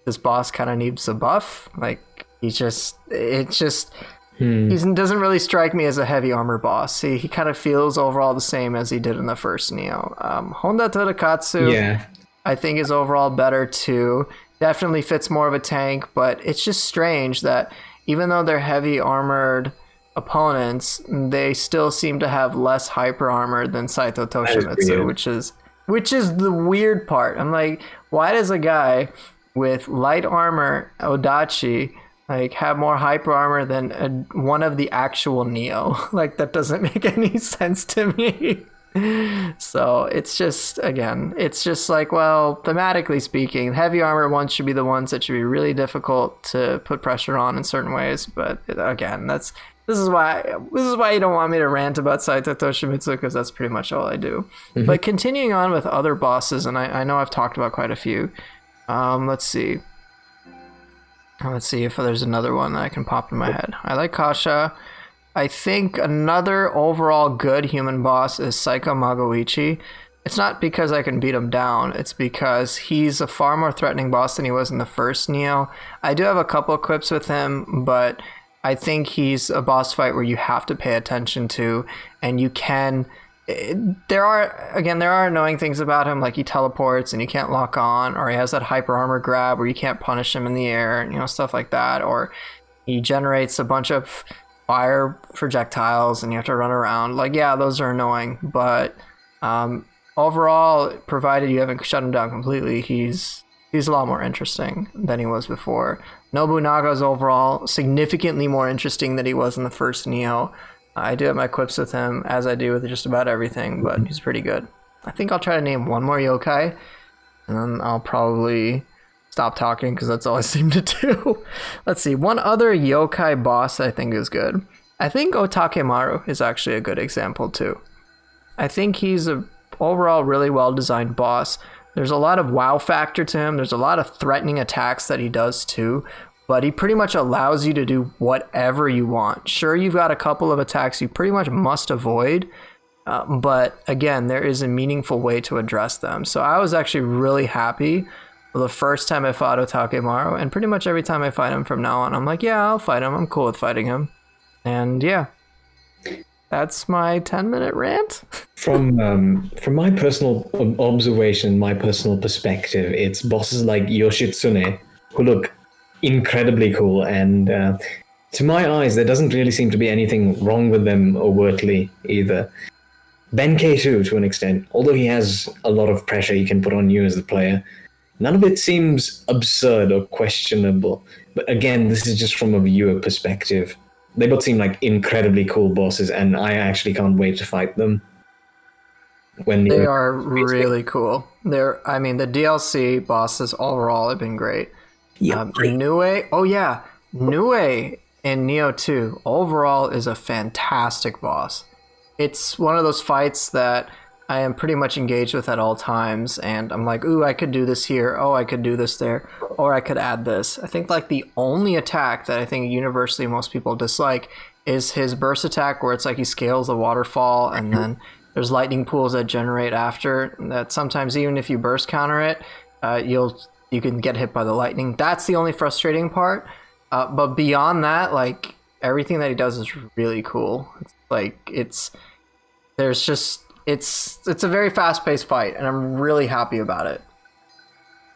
this boss kind of needs a buff. Like, he doesn't really strike me as a heavy armor boss. He kind of feels overall the same as he did in the first Nioh. Honda Todakatsu, I think, is overall better too. Definitely fits more of a tank, but it's just strange that even though they're heavy armored opponents, they still seem to have less hyper armor than Saito Toshimitsu, which is the weird part. I'm like, why does a guy with light armor Odachi like have more hyper armor than one of the actual Nioh? Like, that doesn't make any sense to me. So it's just like, well, thematically speaking, heavy armor ones should be the ones that should be really difficult to put pressure on in certain ways. But again, this is why you don't want me to rant about Saito Toshimitsu, because that's pretty much all I do. Mm-hmm. But continuing on with other bosses, and I know I've talked about quite a few. Let's see if there's another one that I can pop in my head. I like Kasha. I think another overall good human boss is Saika Magoichi. It's not because I can beat him down. It's because he's a far more threatening boss than he was in the first Nioh. I do have a couple of clips with him, but I think he's a boss fight where you have to pay attention to, and you can... there are annoying things about him, like he teleports and you can't lock on, or he has that hyper armor grab where you can't punish him in the air, stuff like that, or he generates a bunch of fire projectiles and you have to run around. Like, yeah, those are annoying, but overall, provided you haven't shut him down completely, he's a lot more interesting than he was before. Nobunaga's overall significantly more interesting than he was in the first Nioh. I do have my quips with him, as I do with just about everything, but he's pretty good. I think I'll try to name one more yokai, and then I'll probably stop talking because that's all I seem to do. Let's see, one other yokai boss I think is good. I think Otakemaru is actually a good example too. I think he's a overall really well designed boss. There's a lot of wow factor to him. There's a lot of threatening attacks that he does too, but he pretty much allows you to do whatever you want. Sure, you've got a couple of attacks you pretty much must avoid, but again, there is a meaningful way to address them. So I was actually really happy the first time I fought Otakemaru, and pretty much every time I fight him from now on, I'm like, yeah, I'll fight him. I'm cool with fighting him. And yeah, that's my 10-minute rant. From my personal observation, my personal perspective, it's bosses like Yoshitsune who look incredibly cool, and to my eyes, there doesn't really seem to be anything wrong with them overtly either. Benkei too, to an extent, although he has a lot of pressure he can put on you as the player, none of it seems absurd or questionable. But again, this is just from a viewer perspective. They both seem like incredibly cool bosses, and I actually can't wait to fight them. They are really cool. The DLC bosses overall have been great. Yeah, Nioh, Nioh in Nioh 2 overall is a fantastic boss. It's one of those fights that I am pretty much engaged with at all times, and I'm like, ooh, I could do this here, oh, I could do this there, or I could add this. I think like the only attack that I think universally most people dislike is his burst attack, where it's like he scales the waterfall and then there's lightning pools that generate after, that sometimes even if you burst counter it, you can get hit by the lightning. That's the only frustrating part. But beyond that, like, everything that he does is really cool. It's a very fast-paced fight, and I'm really happy about it.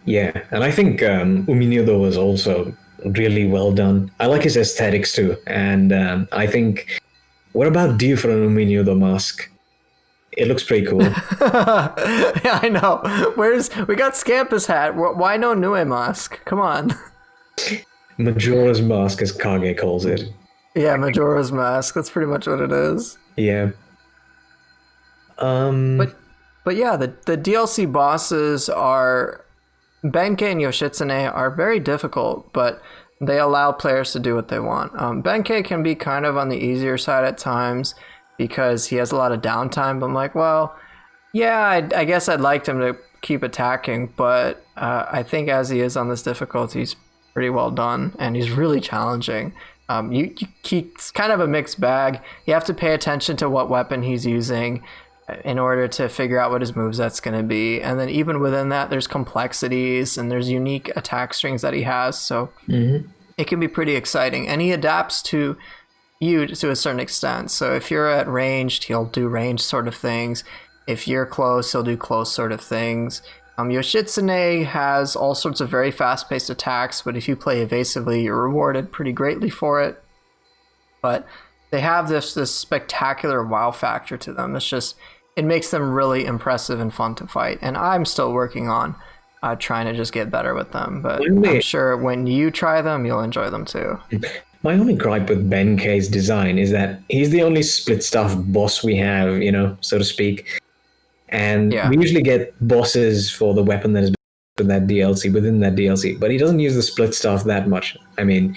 Yeah, and I think Uminyodo was also really well done. I like his aesthetics too, and I think we're about due for an Uminyodo mask. It looks pretty cool. Yeah, I know. We got Scampus hat. Why no Nioh mask? Come on. Majora's Mask, as Kage calls it. Yeah, Majora's Mask. That's pretty much what it is. Yeah. But yeah, the DLC bosses are... Benkei and Yoshitsune are very difficult, but they allow players to do what they want. Benkei can be kind of on the easier side at times because he has a lot of downtime. But I'm like, well, yeah, I guess I'd like him to keep attacking, but I think as he is on this difficulty, he's pretty well done, and he's really challenging. He's kind of a mixed bag. You have to pay attention to what weapon he's using in order to figure out what his moveset's going to be. And then even within that, there's complexities and there's unique attack strings that he has. So it can be pretty exciting. And he adapts to you to a certain extent. So if you're at ranged, he'll do ranged sort of things. If you're close, he'll do close sort of things. Yoshitsune has all sorts of very fast-paced attacks, but if you play evasively, you're rewarded pretty greatly for it. But they have this spectacular wow factor to them. It makes them really impressive and fun to fight. And I'm still working on trying to just get better with them. But I'm sure when you try them, you'll enjoy them too. My only gripe with Benkei's design is that he's the only split staff boss we have, so to speak. And we usually get bosses for the weapon that is within that DLC, but he doesn't use the split staff that much. I mean,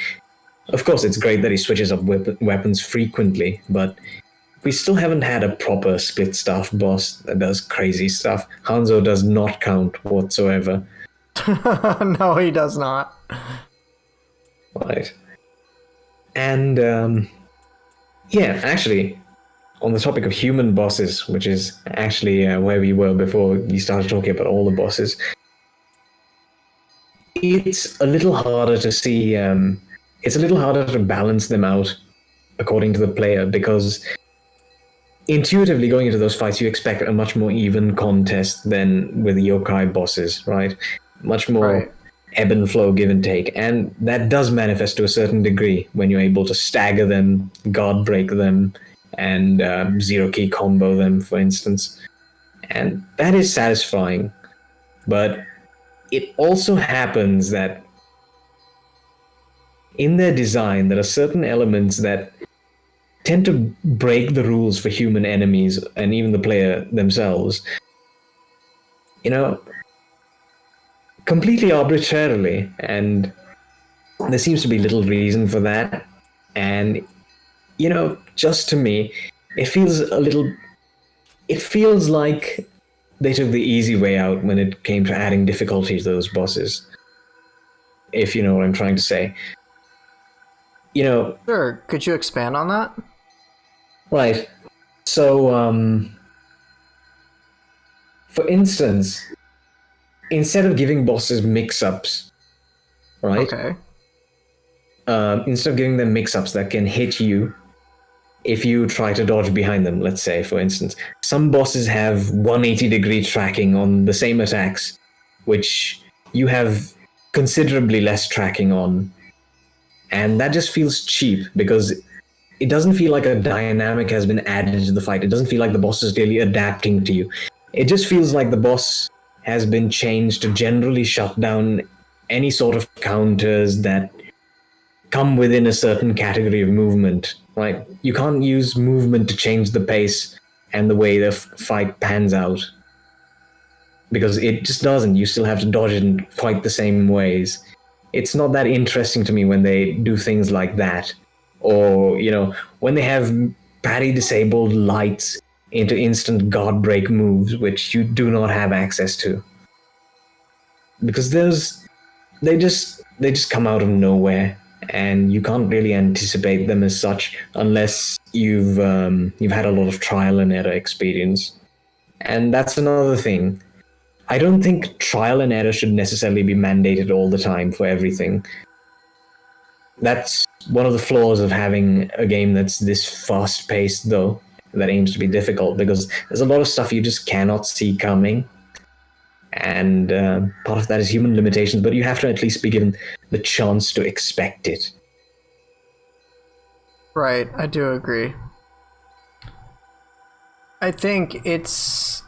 of course, it's great that he switches up weapons frequently, but we still haven't had a proper split staff boss that does crazy stuff. Hanzo does not count whatsoever. No, he does not. Right. And, actually, on the topic of human bosses, which is actually where we were before we started talking about all the bosses, it's a little harder to see, it's a little harder to balance them out according to the player, because intuitively going into those fights, you expect a much more even contest than with yokai bosses, right? Much more Right. ebb and flow, give and take. And that does manifest to a certain degree when you're able to stagger them, guard break them, and zero key combo them, for instance. And that is satisfying. But it also happens that in their design, there are certain elements that tend to break the rules for human enemies and even the player themselves. You know, completely arbitrarily, and there seems to be little reason for that. And, you know, just to me, it feels like they took the easy way out when it came to adding difficulty to those bosses. If you know what I'm trying to say. You know, Sure. Could you expand on that? right. So, for instance, instead of giving bosses mix-ups, right? Okay. Instead of giving them mix-ups that can hit you if you try to dodge behind them, let's say, for instance, some bosses have 180-degree tracking on the same attacks, which you have considerably less tracking on. And that just feels cheap because it doesn't feel like a dynamic has been added to the fight. It doesn't feel like the boss is really adapting to you. It just feels like the boss has been changed to generally shut down any sort of counters that come within a certain category of movement. Right? You can't use movement to change the pace and the way the fight pans out. Because it just doesn't. You still have to dodge it in quite the same ways. It's not that interesting to me when they do things like that. Or, you know, when they have parry-disabled lights into instant guard break moves, which you do not have access to. Because they just come out of nowhere, and you can't really anticipate them as such unless you've had a lot of trial and error experience. And that's another thing. I don't think trial and error should necessarily be mandated all the time for everything. That's one of the flaws of having a game that's this fast-paced, though, that aims to be difficult, because there's a lot of stuff you just cannot see coming. And part of that is human limitations, but you have to at least be given the chance to expect it. Right, I do agree. I think it's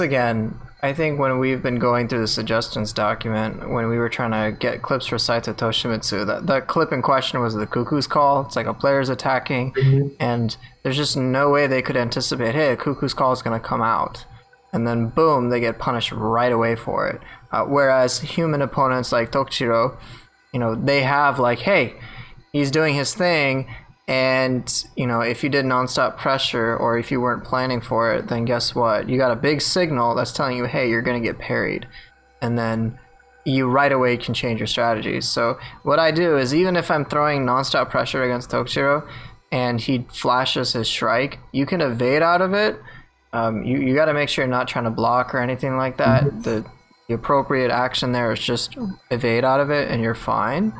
again, I think when we've been going through the suggestions document, when we were trying to get clips for Saito Toshimitsu, that clip in question was the Cuckoo's Call. It's like a player's attacking, and there's just no way they could anticipate, hey, a Cuckoo's Call is going to come out. And then boom, they get punished right away for it. Whereas human opponents like Tokushiro, you know, they have like, hey, he's doing his thing, and, you know, if you did nonstop pressure or if you weren't planning for it, then guess what? You got a big signal that's telling you, hey, you're going to get parried. And then you right away can change your strategies. So what I do is, even if I'm throwing nonstop pressure against Tokushiro and he flashes his strike, you can evade out of it. You got to make sure you're not trying to block or anything like that. Mm-hmm. The appropriate action there is just evade out of it and you're fine.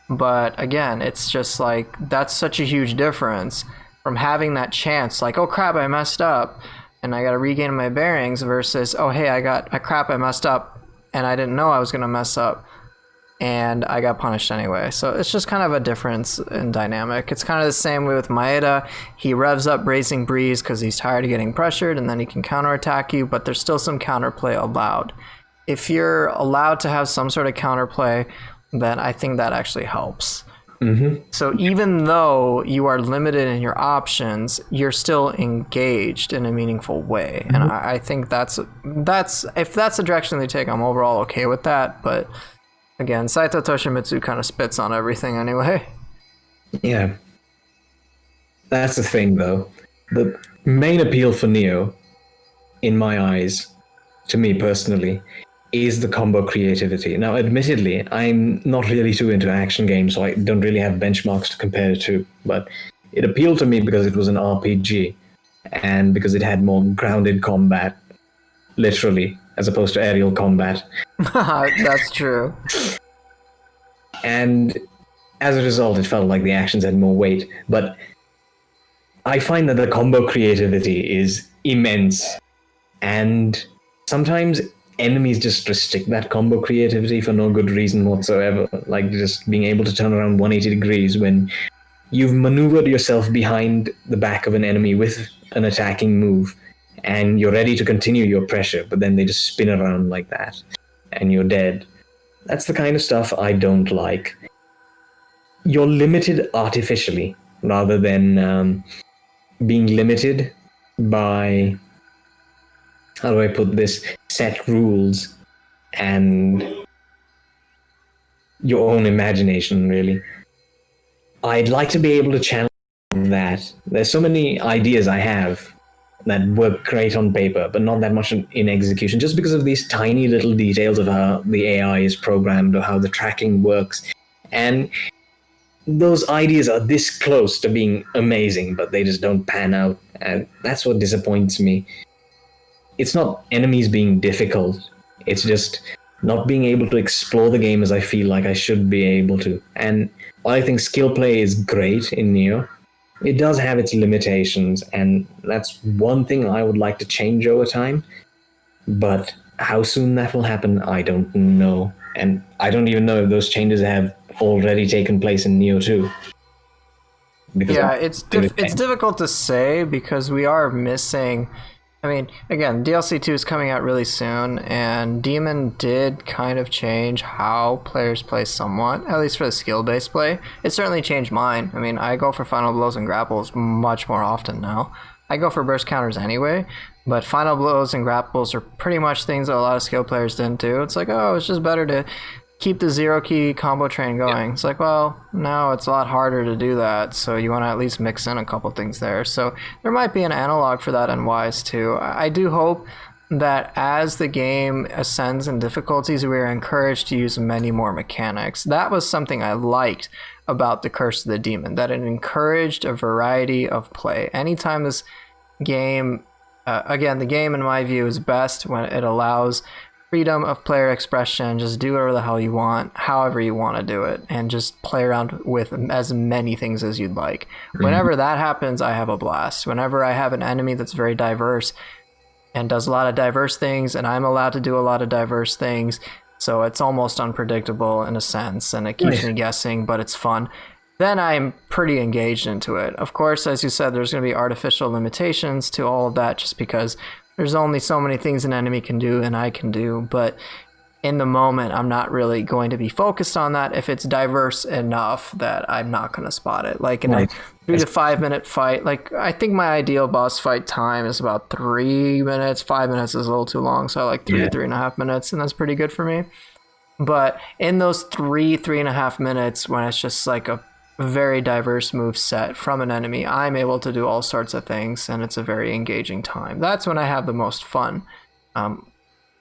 But again, it's just like, that's such a huge difference from having that chance, like, oh crap, I messed up and I got to regain my bearings, versus, oh hey, I messed up and I didn't know I was going to mess up and I got punished anyway. So it's just kind of a difference in dynamic. It's kind of the same way with Maeda. He revs up Bracing Breeze because he's tired of getting pressured, and then he can counterattack you, but there's still some counterplay allowed. If you're allowed to have some sort of counterplay, then I think that actually helps. Mm-hmm. So even though you are limited in your options, you're still engaged in a meaningful way. Mm-hmm. And I think that's if that's the direction they take, I'm overall okay with that. But again, Saito Toshimitsu kind of spits on everything anyway. Yeah. That's the thing, though. The main appeal for Nioh, in my eyes, to me personally, is the combo creativity. Now, admittedly, I'm not really too into action games, so I don't really have benchmarks to compare it to, but it appealed to me because it was an RPG, and because it had more grounded combat, literally, as opposed to aerial combat. That's true. And as a result, it felt like the actions had more weight. But I find that the combo creativity is immense, and sometimes enemies just restrict that combo creativity for no good reason whatsoever. Like just being able to turn around 180 degrees when you've maneuvered yourself behind the back of an enemy with an attacking move, and you're ready to continue your pressure, but then they just spin around like that, and you're dead. That's the kind of stuff I don't like. You're limited artificially rather than being limited by, how do I put this, set rules and your own imagination, really. I'd like to be able to channel that. There's so many ideas I have that work great on paper, but not that much in execution, just because of these tiny little details of how the AI is programmed or how the tracking works. And those ideas are this close to being amazing, but they just don't pan out. And that's what disappoints me. It's not enemies being difficult, it's just not being able to explore the game as I feel like I should be able to. And while I think skill play is great in Nioh, it does have its limitations, and that's one thing I would like to change over time. But how soon that will happen, I don't know. And I don't even know if those changes have already taken place in Nioh 2. Because Yeah, it's difficult to say because we are missing. I mean, again, DLC 2 is coming out really soon, and Demon did kind of change how players play somewhat, at least for the skill-based play. It certainly changed mine. I mean, I go for final blows and grapples much more often now. I go for burst counters anyway, but final blows and grapples are pretty much things that a lot of skill players didn't do. It's like, oh, it's just better to keep the zero-key combo train going. Yeah. It's like, well, now it's a lot harder to do that, so you want to at least mix in a couple things there. So there might be an analog for that in Wise too. I do hope that as the game ascends in difficulties, we are encouraged to use many more mechanics. That was something I liked about the Curse of the Demon, that it encouraged a variety of play. Anytime this game, again, the game in my view is best when it allows freedom of player expression, just do whatever the hell you want, however you want to do it, and just play around with as many things as you'd like. Mm-hmm. Whenever that happens, I have a blast. Whenever I have an enemy that's very diverse and does a lot of diverse things, and I'm allowed to do a lot of diverse things, so it's almost unpredictable in a sense, and it keeps me guessing, but it's fun, then I'm pretty engaged into it. Of course, as you said, there's going to be artificial limitations to all of that just because there's only so many things an enemy can do and I can do, but in the moment, I'm not really going to be focused on that if it's diverse enough that I'm not going to spot it. Like in a 3 to 5 minute fight, like I think my ideal boss fight time is about 3 minutes. 5 minutes is a little too long, so I like 3.5 minutes, and that's pretty good for me. But in those 3.5 minutes, when it's just like a very diverse move set from an enemy, I'm able to do all sorts of things, and it's a very engaging time. That's when I have the most fun.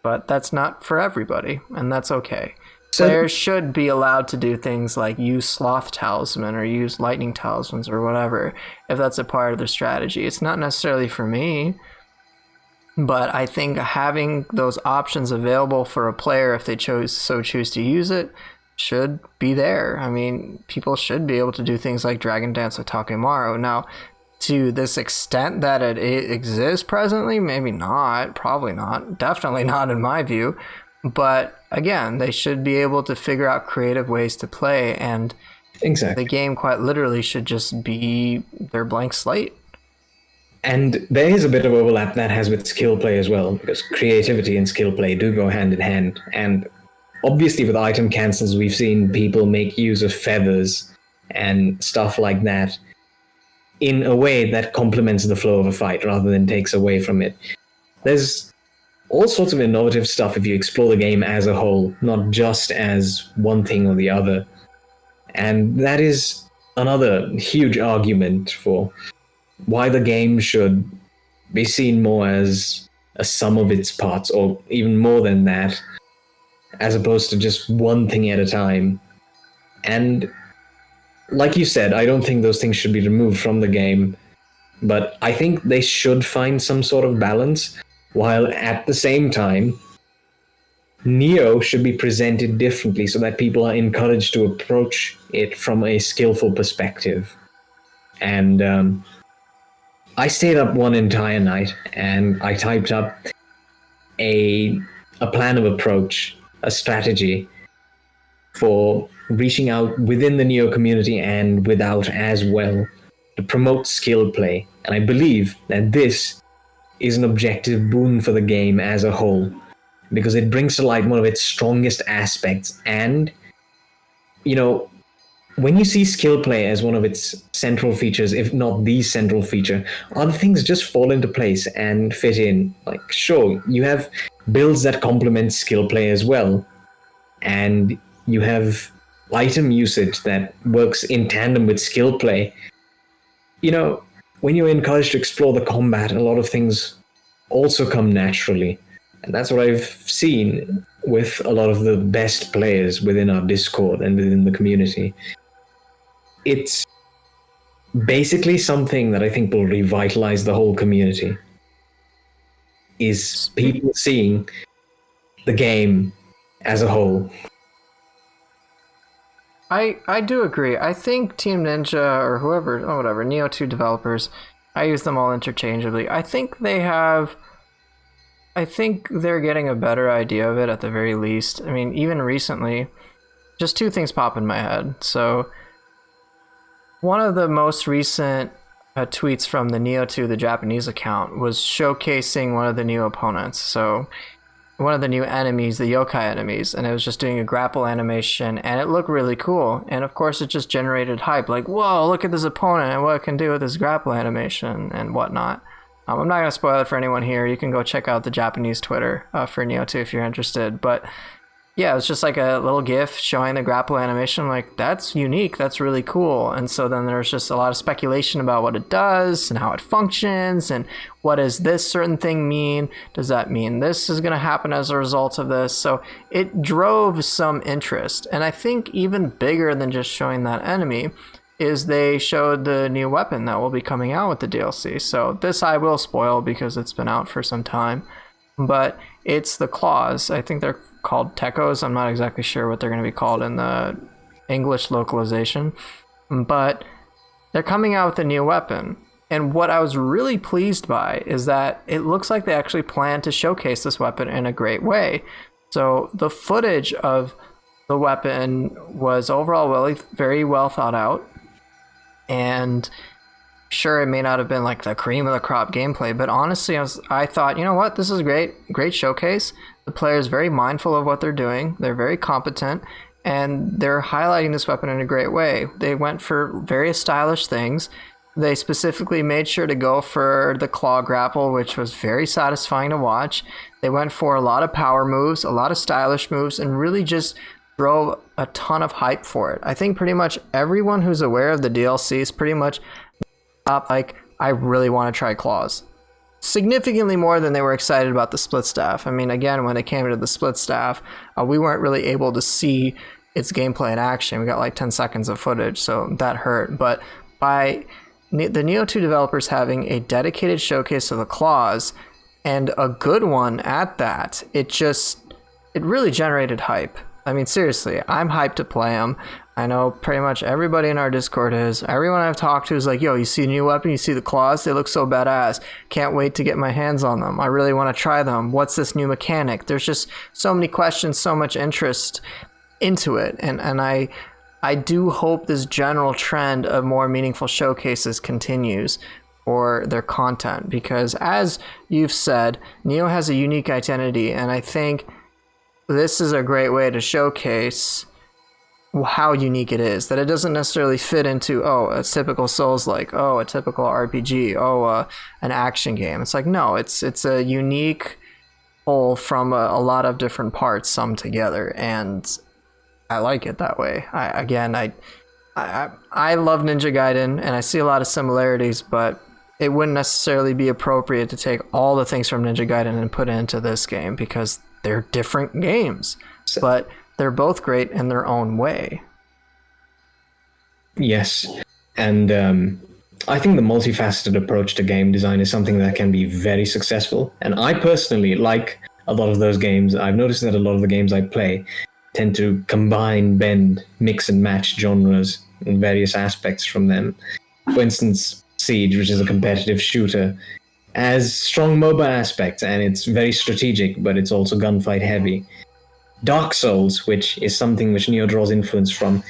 But that's not for everybody, and that's okay. So players should be allowed to do things like use Sloth Talisman or use Lightning Talismans or whatever, if that's a part of their strategy. It's not necessarily for me, but I think having those options available for a player, if they choose to use it, should be there. I mean, people should be able to do things like Dragon Dance with Otakemaru. Now, to this extent that it exists presently, maybe not, probably not, definitely not in my view. But again, they should be able to figure out creative ways to play, and the game quite literally should just be their blank slate. And there is a bit of overlap that has with skill play as well, because creativity and skill play do go hand in hand. And obviously with item cancels, we've seen people make use of feathers and stuff like that in a way that complements the flow of a fight rather than takes away from it. There's all sorts of innovative stuff if you explore the game as a whole, not just as one thing or the other. And that is another huge argument for why the game should be seen more as a sum of its parts, or even more than that, as opposed to just one thing at a time. And like you said, I don't think those things should be removed from the game, but I think they should find some sort of balance, while at the same time, Nioh should be presented differently so that people are encouraged to approach it from a skillful perspective. And I stayed up one entire night and I typed up a plan of approach, a strategy for reaching out within the Nioh community and without as well to promote skill play. And I believe that this is an objective boon for the game as a whole, because it brings to light one of its strongest aspects. And, you know, when you see skill play as one of its central features, if not the central feature, other things just fall into place and fit in. Like, sure, you have builds that complement skill play as well, and you have item usage that works in tandem with skill play. You know, when you're encouraged to explore the combat, a lot of things also come naturally. And that's what I've seen with a lot of the best players within our Discord and within the community. It's basically something that I think will revitalize the whole community, is people seeing the game as a whole. I do agree. I think Team Ninja or whoever, oh whatever, Nioh 2 developers, I use them all interchangeably. I think they're getting a better idea of it at the very least. I mean, even recently, just two things pop in my head. So, one of the most recent tweets from the Nioh 2, the Japanese account, was showcasing one of the new opponents. So, one of the new enemies, the yokai enemies, and it was just doing a grapple animation, and it looked really cool. And of course, it just generated hype, like, whoa, look at this opponent and what it can do with this grapple animation and whatnot. I'm not going to spoil it for anyone here. You can go check out the Japanese Twitter for Nioh 2 if you're interested. But yeah, it's just like a little GIF showing the grapple animation. Like, that's unique. That's really cool. And so then there's just a lot of speculation about what it does and how it functions and what does this certain thing mean? Does that mean this is going to happen as a result of this? So it drove some interest. And I think even bigger than just showing that enemy is they showed the new weapon that will be coming out with the DLC. So this I will spoil because it's been out for some time. But it's the claws. I think they're called Tekos. I'm not exactly sure what they're going to be called in the English localization. But they're coming out with a new weapon. And what I was really pleased by is that it looks like they actually plan to showcase this weapon in a great way. So the footage of the weapon was overall very well thought out. And sure, it may not have been like the cream of the crop gameplay, but honestly, I thought, you know what, this is great showcase. The player is very mindful of what they're doing. They're very competent, and they're highlighting this weapon in a great way. They went for various stylish things. They specifically made sure to go for the claw grapple, which was very satisfying to watch. They went for a lot of power moves, a lot of stylish moves, and really just drove a ton of hype for it. I think pretty much everyone who's aware of the DLC is pretty much up like, I really want to try claws. Significantly more than they were excited about the split staff. I mean, again, when it came to the split staff, we weren't really able to see its gameplay in action. We got like 10 seconds of footage, so that hurt. But by the Nioh 2 developers having a dedicated showcase of the claws, and a good one at that, it really generated hype. I mean, seriously, I'm hyped to play them. I know pretty much everybody in our Discord is. Everyone I've talked to is like, yo, you see a new weapon? You see the claws? They look so badass. Can't wait to get my hands on them. I really want to try them. What's this new mechanic? There's just so many questions, so much interest into it. And I do hope this general trend of more meaningful showcases continues for their content. Because as you've said, Nioh has a unique identity. And I think this is a great way to showcase how unique it is, that it doesn't necessarily fit into, a typical Souls-like, a typical RPG, an action game. It's like, no, it's a unique whole from a lot of different parts summed together, and I like it that way. I love Ninja Gaiden, and I see a lot of similarities, but it wouldn't necessarily be appropriate to take all the things from Ninja Gaiden and put it into this game, because they're different games. But they're both great in their own way. Yes, and I think the multifaceted approach to game design is something that can be very successful. And I personally like a lot of those games. I've noticed that a lot of the games I play tend to combine, bend, mix and match genres and various aspects from them. For instance, Siege, which is a competitive shooter, has strong mobile aspects, and it's very strategic, but it's also gunfight heavy. Dark Souls, which is something which Nioh draws influence from,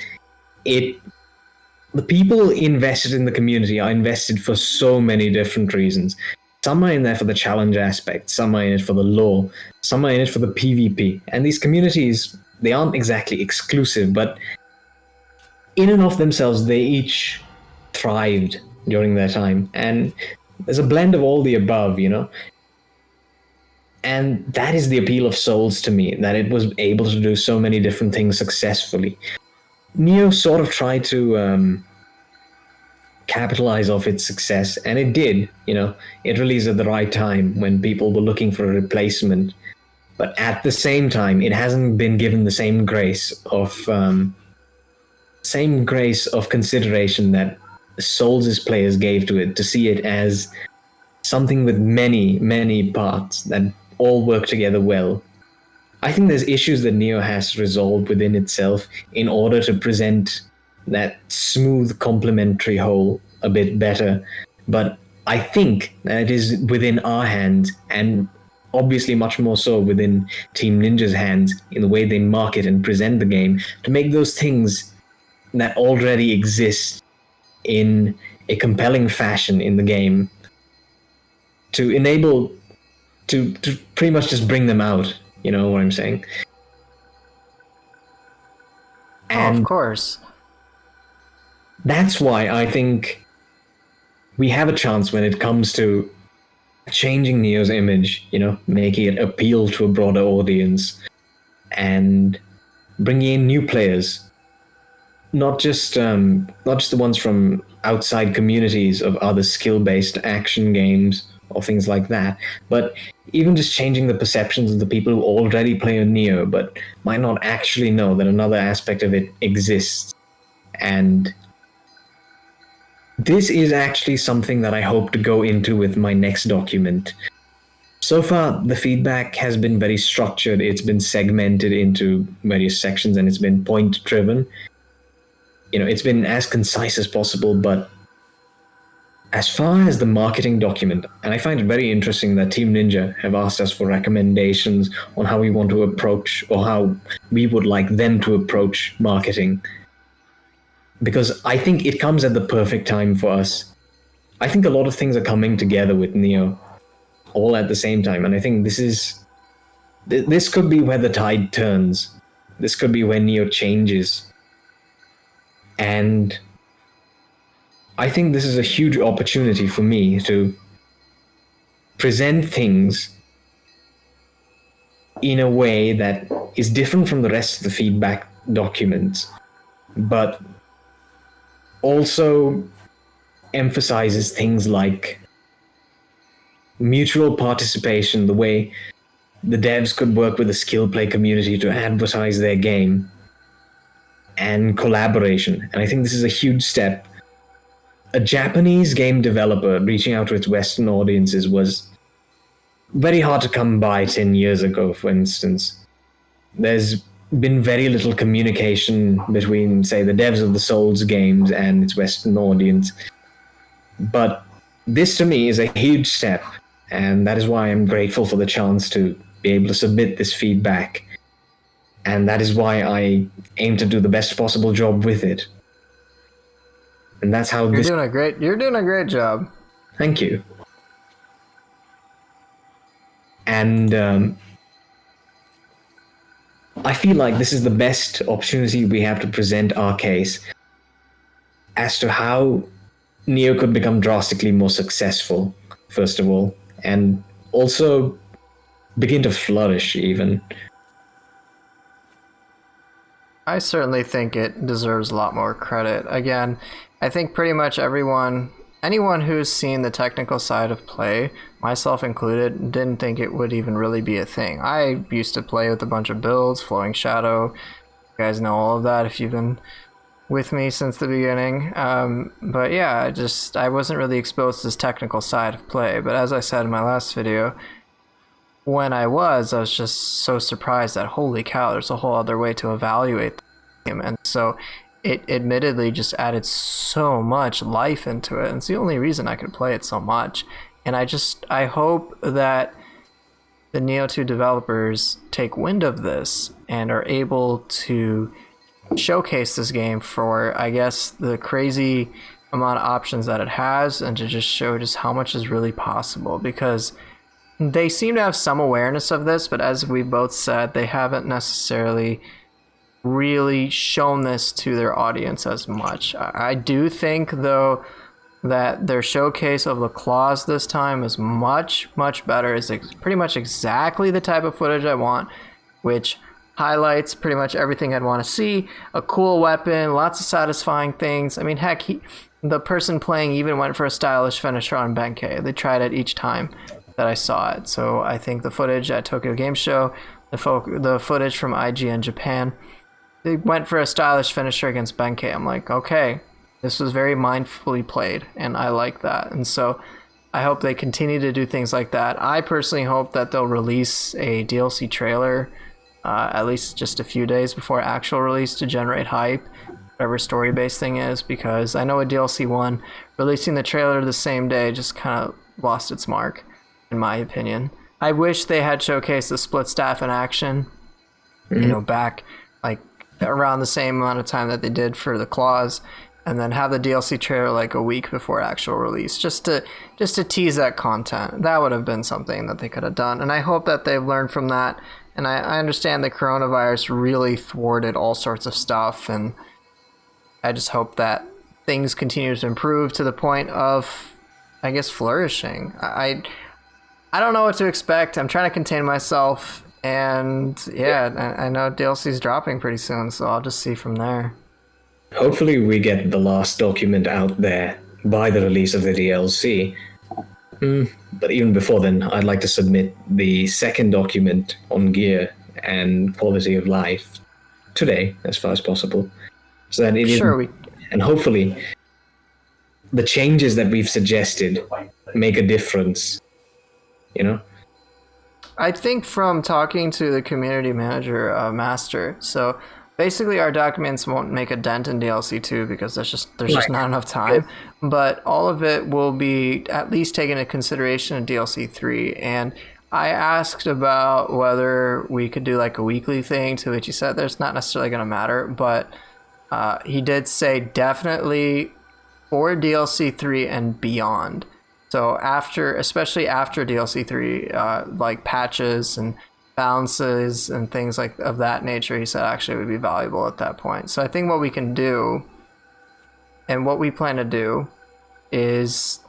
the people invested in the community are invested for so many different reasons. Some are in there for the challenge aspect, some are in it for the lore, some are in it for the PvP. And these communities, they aren't exactly exclusive, but in and of themselves, they each thrived during their time. And there's a blend of all the above, you know? And that is the appeal of Souls to me, that it was able to do so many different things successfully. Nioh sort of tried to capitalize off its success, and it did. You know, it released at the right time when people were looking for a replacement. But at the same time, it hasn't been given the same grace of consideration that Souls' players gave to it, to see it as something with many, many parts that all work together well. I think there's issues that Nioh has resolved within itself in order to present that smooth complementary whole a bit better. But I think that it is within our hands, and obviously much more so within Team Ninja's hands, in the way they market and present the game, to make those things that already exist in a compelling fashion in the game, to enable to pretty much just bring them out. You know what I'm saying? And of course. That's why I think we have a chance when it comes to changing Nioh's image, you know, making it appeal to a broader audience and bringing in new players. Not just the ones from outside communities of other skill-based action games or things like that, but even just changing the perceptions of the people who already play on Nioh but might not actually know that another aspect of it exists. And this is actually something that I hope to go into with my next document. So far, the feedback has been very structured. It's been segmented into various sections, and it's been point-driven. You know, it's been as concise as possible, but as far as the marketing document, and I find it very interesting that Team Ninja have asked us for recommendations on how we want to approach, or how we would like them to approach marketing, because I think it comes at the perfect time for us. I think a lot of things are coming together with Nioh all at the same time, and I think this could be where the tide turns. This could be where Nioh changes. And I think this is a huge opportunity for me to present things in a way that is different from the rest of the feedback documents, but also emphasizes things like mutual participation, the way the devs could work with the skill play community to advertise their game, and collaboration. And I think this is a huge step. A Japanese game developer reaching out to its Western audiences was very hard to come by 10 years ago, for instance. There's been very little communication between, say, the devs of the Souls games and its Western audience. But this, to me, is a huge step, and that is why I'm grateful for the chance to be able to submit this feedback. And that is why I aim to do the best possible job with it. And that's how You're doing a great job. Thank you. And I feel like this is the best opportunity we have to present our case as to how Nioh could become drastically more successful, first of all, and also begin to flourish even. I certainly think it deserves a lot more credit. Again, I think pretty much anyone who's seen the technical side of play, myself included, didn't think it would even really be a thing. I used to play with a bunch of builds, Flowing Shadow. You guys know all of that if you've been with me since the beginning. But yeah, I wasn't really exposed to this technical side of play. But as I said in my last video, when I was just so surprised that, holy cow, there's a whole other way to evaluate the game. And so it admittedly just added so much life into it. And it's the only reason I could play it so much. And I hope that the Nioh 2 developers take wind of this and are able to showcase this game for, I guess, the crazy amount of options that it has, and to just show just how much is really possible, because they seem to have some awareness of this, but as we both said, they haven't necessarily really shown this to their audience as much. I do think, though, that their showcase of the claws this time is much better. It's pretty much exactly the type of footage I want, which highlights pretty much everything I'd want to see. A cool weapon, lots of satisfying things. I mean, heck, the person playing even went for a stylish finisher on Benkei. They tried it each time that I saw it. So I think the footage at Tokyo Game Show, the footage from IGN Japan, they went for a stylish finisher against Benkei. I'm like, okay, this was very mindfully played, and I like that. And so I hope they continue to do things like that. I personally hope that they'll release a DLC trailer at least just a few days before actual release to generate hype, whatever story-based thing is, because I know with DLC 1, releasing the trailer the same day just kind of lost its mark, in my opinion. I wish they had showcased the split staff in action, back like around the same amount of time that they did for the claws, and then have the DLC trailer like a week before actual release, just to tease that content. That would have been something that they could have done, and I hope that they've learned from that. And I understand the coronavirus really thwarted all sorts of stuff, and I just hope that things continue to improve to the point of, I guess, flourishing. I don't know what to expect. I'm trying to contain myself, and yeah, I know DLC's dropping pretty soon, so I'll just see from there. Hopefully we get the last document out there by the release of the DLC. But even before then, I'd like to submit the second document on gear and quality of life today, as far as possible, so that and hopefully the changes that we've suggested make a difference. I think from talking to the community manager, Master, so basically our documents won't make a dent in DLC 2 because there's just not enough time, but all of it will be at least taken into consideration in DLC 3. And I asked about whether we could do like a weekly thing, to which he said there's not necessarily going to matter, but he did say definitely for DLC 3 and beyond. So especially after DLC 3, like patches and balances and things like of that nature, he said actually would be valuable at that point. So I think what we can do, and what we plan to do, is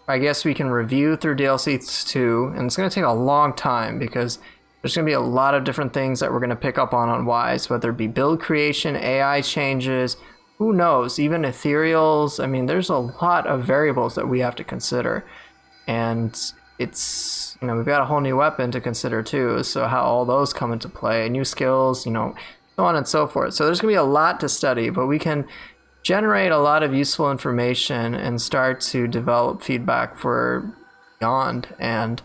I guess we can review through DLC 2, and it's going to take a long time because there's going to be a lot of different things that we're going to pick up on Wise, whether it be build creation, AI changes, who knows, even ethereals. I mean, there's a lot of variables that we have to consider, and it's, we've got a whole new weapon to consider too, so how all those come into play, new skills, so on and so forth. So there's going to be a lot to study, but we can generate a lot of useful information and start to develop feedback for beyond, and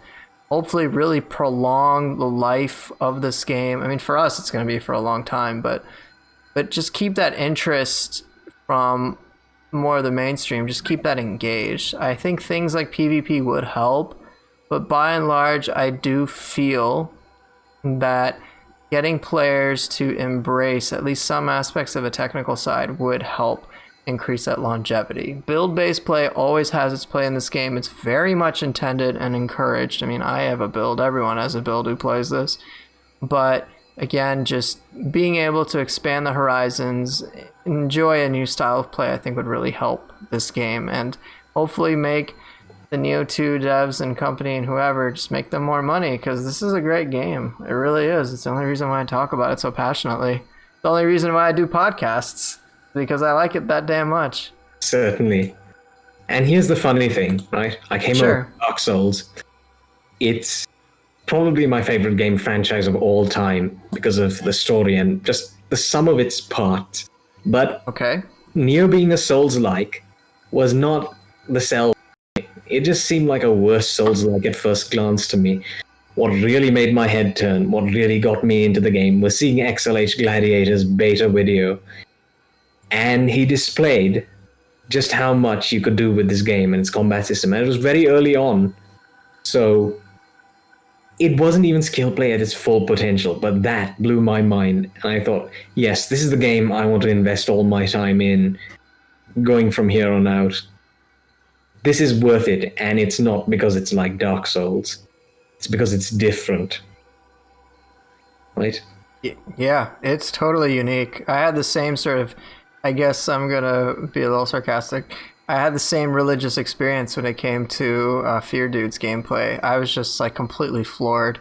hopefully really prolong the life of this game. I mean, for us, it's going to be for a long time, but just keep that interest from more of the mainstream, just keep that engaged. I think things like PvP would help, but by and large, I do feel that getting players to embrace at least some aspects of a technical side would help increase that longevity. Build-based play always has its play in this game. It's very much intended and encouraged. I mean, I have a build. Everyone has a build who plays this. But again, just being able to expand the horizons, enjoy a new style of play, I think would really help this game, and hopefully make the Nioh 2 devs and company and whoever, just make them more money, because this is a great game. It really is. It's the only reason why I talk about it so passionately. It's the only reason why I do podcasts, because I like it that damn much. Certainly. And here's the funny thing, right? I came over Dark Souls. It's probably my favorite game franchise of all time because of the story and just the sum of its parts. But Nioh being a Souls-like was not the sell. It just seemed like a worse Souls-like at first glance to me. What really made my head turn, what really got me into the game, was seeing XLH Gladiator's beta video. and he displayed just how much you could do with this game and its combat system. And it was very early on, so it wasn't even skill play at its full potential, but that blew my mind. And I thought, yes, this is the game I want to invest all my time in going from here on out. This is worth it, and it's not because it's like Dark Souls. It's because it's different. Right? Yeah, it's totally unique. I had the same sort of, I guess I'm gonna be a little sarcastic. I had the same religious experience when it came to Fear Dude's gameplay. I was just like completely floored.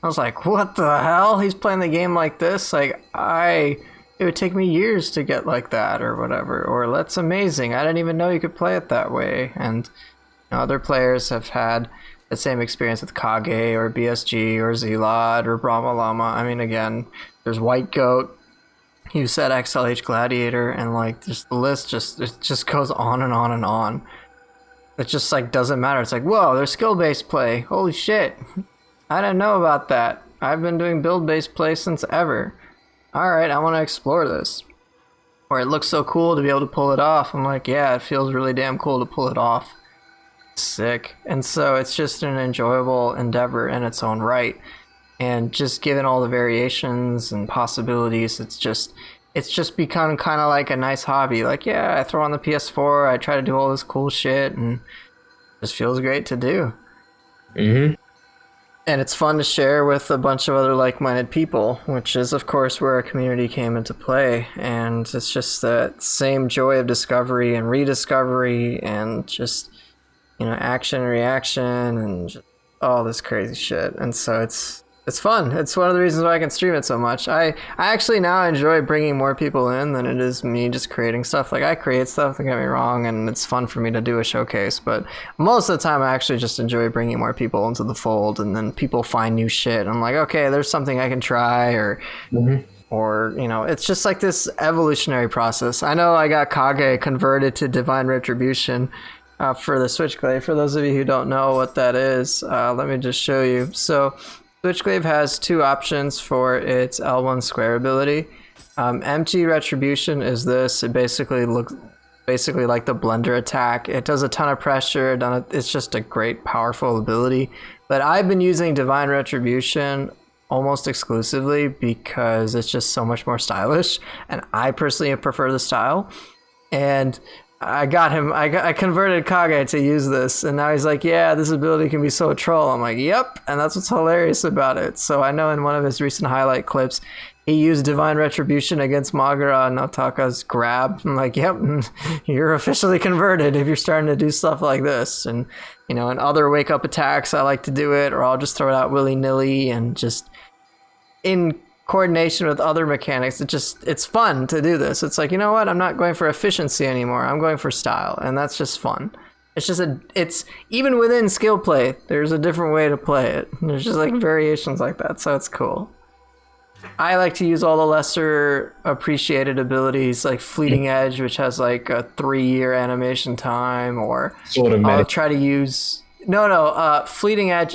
I was like, what the hell? He's playing the game like this? Like, it would take me years to get like that or whatever. Or that's amazing. I didn't even know you could play it that way. And other players have had the same experience with Kage or BSG or Zelod or PooferLlama. I mean, again, there's White Goat. You said XLH Gladiator, and like just the list just goes on and on and on. It just like doesn't matter. It's like, whoa, there's skill-based play. Holy shit. I didn't know about that. I've been doing build-based play since ever. Alright, I want to explore this. Or it looks so cool to be able to pull it off. I'm like, yeah, it feels really damn cool to pull it off. Sick. And so it's just an enjoyable endeavor in its own right. And just given all the variations and possibilities, it's just become kind of like a nice hobby. Like, yeah, I throw on the PS4, I try to do all this cool shit, and it just feels great to do. Mm-hmm. And it's fun to share with a bunch of other like-minded people, which is, of course, where our community came into play. And it's just that same joy of discovery and rediscovery and just, action and reaction and just all this crazy shit. And so it's fun. It's one of the reasons why I can stream it so much. I actually now enjoy bringing more people in than it is me just creating stuff. Like, I create stuff, don't get me wrong, and it's fun for me to do a showcase, but most of the time I actually just enjoy bringing more people into the fold, and then people find new shit. I'm like, okay, there's something I can try, or it's just like this evolutionary process. I know I got Kage converted to Divine Retribution for the Switchblade. For those of you who don't know what that is, let me just show you. So Switchglaive has two options for its L1 square ability. Empty Retribution is this. It basically looks like the Blender attack. It does a ton of pressure. It's just a great, powerful ability. But I've been using Divine Retribution almost exclusively because it's just so much more stylish, and I personally prefer the style. And I converted Kage to use this, and now he's like, yeah, this ability can be so troll. I'm like, yep, and that's what's hilarious about it. So I know in one of his recent highlight clips, he used Divine Retribution against Magura and Otaka's grab. I'm like, yep, you're officially converted if you're starting to do stuff like this. And, in other wake-up attacks, I like to do it, or I'll just throw it out willy-nilly, and just in coordination with other mechanics, it's fun to do this. It's like, you know what, I'm not going for efficiency anymore, I'm going for style, and that's just fun. It's even within skill play, there's a different way to play it. There's just like variations like that, so it's cool. I like to use all the lesser appreciated abilities, like Fleeting Edge, which has like a 3-year animation time, or I'll try to use Fleeting Edge.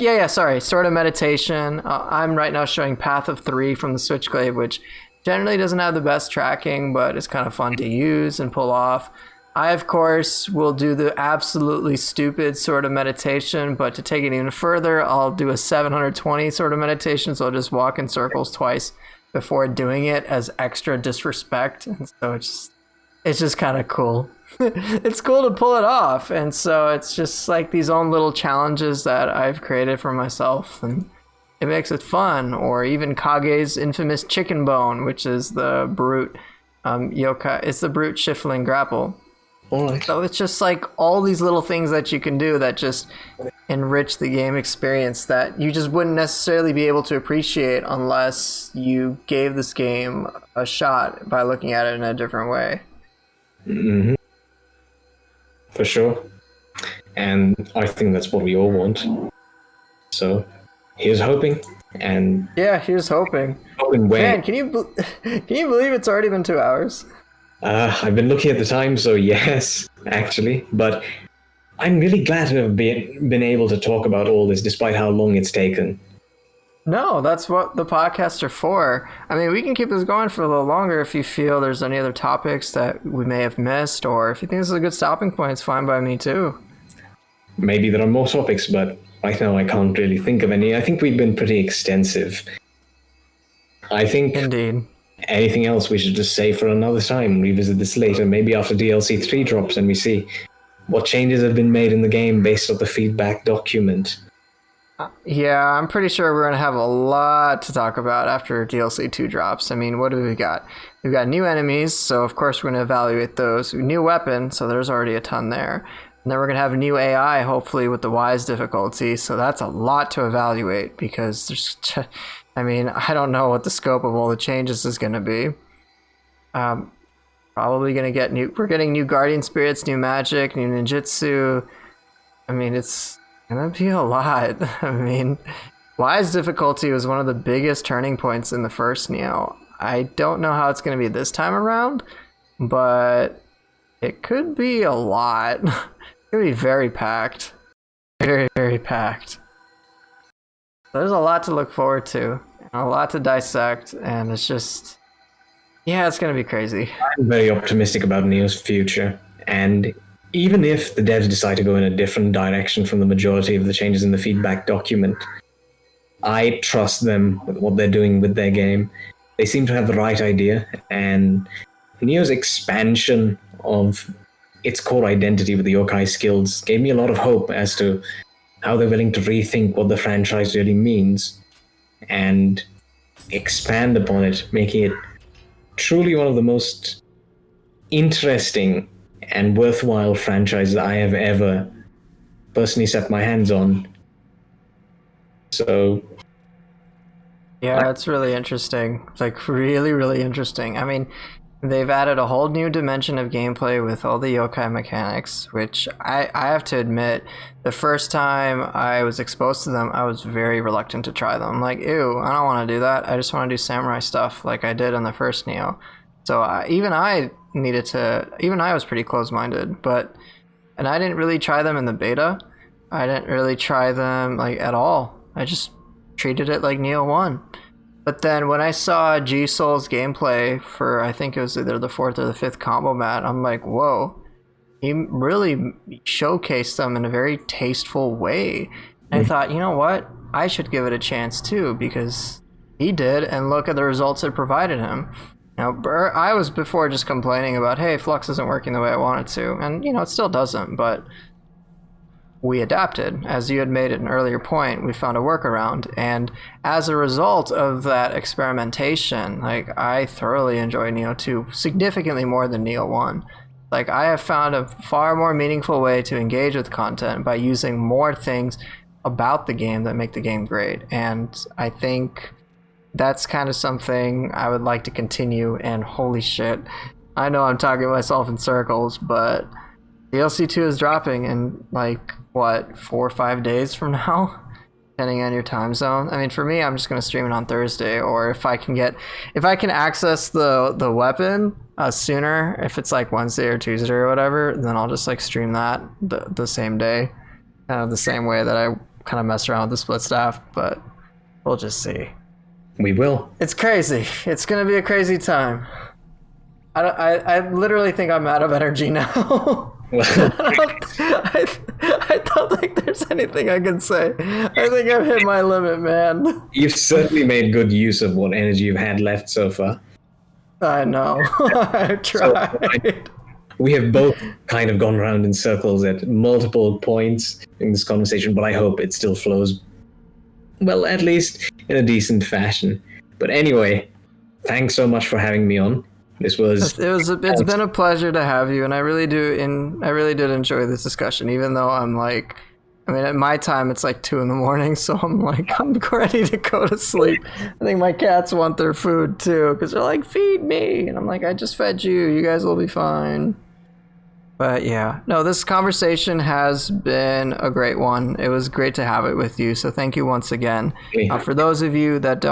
Sort of Meditation. I'm right now showing Path of 3 from the Switchblade, which generally doesn't have the best tracking, but it's kind of fun to use and pull off. I, of course, will do the absolutely stupid Sort of Meditation, but to take it even further, I'll do a 720 Sort of Meditation, so I'll just walk in circles twice before doing it as extra disrespect. And so it's just kind of cool. It's cool to pull it off, and so it's just like these own little challenges that I've created for myself, and it makes it fun. Or even Kage's infamous chicken bone, which is the brute yokai. It's the brute Shifling grapple. Right. So it's just like all these little things that you can do that just enrich the game experience that you just wouldn't necessarily be able to appreciate unless you gave this game a shot by looking at it in a different way. Mm-hmm. For sure. And I think that's what we all want. So here's hoping. And yeah, here's hoping. Man, can you believe it's already been 2 hours? I've been looking at the time, so yes, actually. But I'm really glad to have been able to talk about all this despite how long it's taken. No, that's what the podcasts are for. I mean, we can keep this going for a little longer if you feel there's any other topics that we may have missed, or if you think this is a good stopping point, it's fine by me too. Maybe there are more topics, but right now I can't really think of any. I think we've been pretty extensive. I think Indeed. anything else we should just save for another time, revisit this later, maybe after DLC 3 drops and we see what changes have been made in the game based on the feedback document. Yeah, I'm pretty sure we're going to have a lot to talk about after DLC 2 drops. I mean, what do we got? We've got new enemies, so of course we're going to evaluate those. New weapon, so there's already a ton there. And then we're going to have new AI, hopefully with the Wise difficulty, so that's a lot to evaluate because there's... I mean, I don't know what the scope of all the changes is going to be. Probably going to get new... We're getting new Guardian Spirits, new Magic, new Ninjutsu. I mean, it's gonna be a lot. I mean, Wise difficulty was one of the biggest turning points in the first Nioh. I don't know how it's gonna be this time around, but it could be a lot. It's gonna be very packed. Very, very packed. There's a lot to look forward to, and a lot to dissect, and it's just... Yeah, it's gonna be crazy. I'm very optimistic about Nioh's future, and even if the devs decide to go in a different direction from the majority of the changes in the feedback document, I trust them with what they're doing with their game. They seem to have the right idea, and Nioh's expansion of its core identity with the yokai skills gave me a lot of hope as to how they're willing to rethink what the franchise really means and expand upon it, making it truly one of the most interesting and worthwhile franchises I have ever personally set my hands on. So... Yeah, it's really interesting. Like, really, really interesting. I mean, they've added a whole new dimension of gameplay with all the yokai mechanics, which I have to admit, the first time I was exposed to them, I was very reluctant to try them. Like, ew, I don't want to do that. I just want to do samurai stuff like I did on the first Nioh. So even I was pretty close-minded, and I didn't really try them in the beta. I didn't really try them like at all. I just treated it like Nioh 1. But then when I saw G Soul's gameplay for, I think it was either the 4th or the 5th combo mat, I'm like, whoa, he really showcased them in a very tasteful way. And I thought, you know what? I should give it a chance too, because he did, and look at the results it provided him. Now, I was before just complaining about, hey, Flux isn't working the way I want it to. And, you know, it still doesn't, but we adapted. As you had made an earlier point, we found a workaround. And as a result of that experimentation, like, I thoroughly enjoy Nioh 2 significantly more than Nioh 1. Like, I have found a far more meaningful way to engage with content by using more things about the game that make the game great. And I think that's kind of something I would like to continue, and holy shit, I know I'm talking myself in circles, but DLC 2 is dropping in, like, what, 4 or 5 days from now? Depending on your time zone. I mean, for me, I'm just going to stream it on Thursday, or if I can access the weapon sooner, if it's like Wednesday or Tuesday or whatever, then I'll just like stream that the same day, kind of the same way that I kind of mess around with the split staff, but we'll just see. We will. It's crazy. It's gonna be a crazy time. I literally think I'm out of energy now. I don't think there's anything I can say. I think I've hit my limit, man. You've certainly made good use of what energy you've had left so far. I know. I've tried. We have both kind of gone around in circles at multiple points in this conversation, but I hope it still flows, well, at least in a decent fashion. But anyway, thanks so much for having me on. It's been a pleasure to have you, and I really did enjoy this discussion, even though I'm like, I mean, at my time it's like 2 a.m, so I'm ready to go to sleep. I think my cats want their food too, because they're like, feed me, and I'm like, I just fed you, you guys will be fine. But yeah, no, this conversation has been a great one. It was great to have it with you, so thank you once again. For those of you that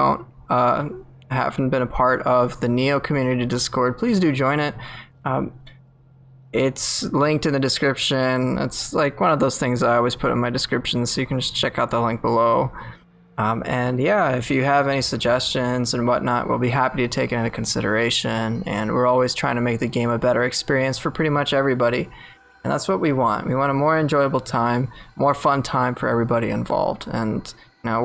haven't been a part of the Nioh community Discord, please do join it. It's linked in the description. It's like one of those things I always put in my description, so you can just check out the link below. And yeah, if you have any suggestions and whatnot, we'll be happy to take it into consideration. And we're always trying to make the game a better experience for pretty much everybody. And that's what we want. We want a more enjoyable time, more fun time for everybody involved. And you know,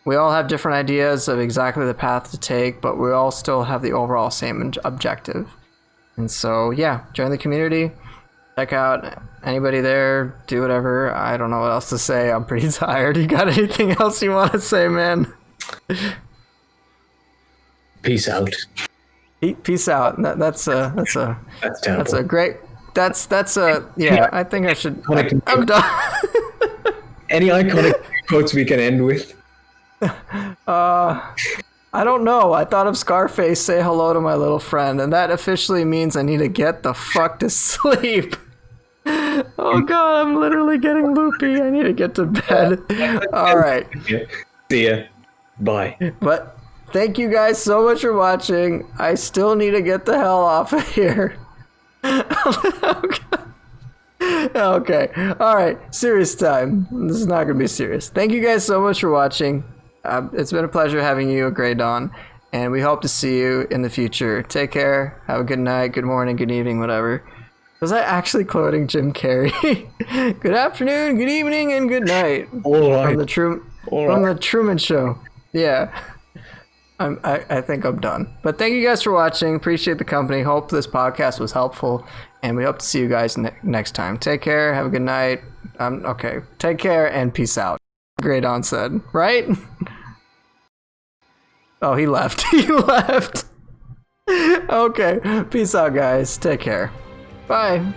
we all have different ideas of exactly the path to take, but we all still have the overall same objective. And so yeah, join the community. Check out anybody there, do whatever. I don't know what else to say. I'm pretty tired. You got anything else you want to say, man? Peace out. Peace out. That's a great. That's a yeah. I think I should. I'm done. Any iconic quotes we can end with? I don't know. I thought of Scarface, say hello to my little friend, and that officially means I need to get the fuck to sleep. Oh god, I'm literally getting loopy. I need to get to bed. All right. See ya. Bye. But thank you guys so much for watching. I still need to get the hell off of here. Okay. All right. Serious time. This is not going to be serious. Thank you guys so much for watching. It's been a pleasure having you, AGreyDawn, and we hope to see you in the future. Take care. Have a good night, good morning, good evening, whatever. Was I actually quoting Jim Carrey? Good afternoon, good evening, and good night. All right. From the Truman Show. Yeah. I think I'm done. But thank you guys for watching. Appreciate the company. Hope this podcast was helpful. And we hope to see you guys next time. Take care. Have a good night. Okay. Take care and peace out. AGreyDawn said. Right? Oh, he left. He left. Okay. Peace out, guys. Take care. Bye.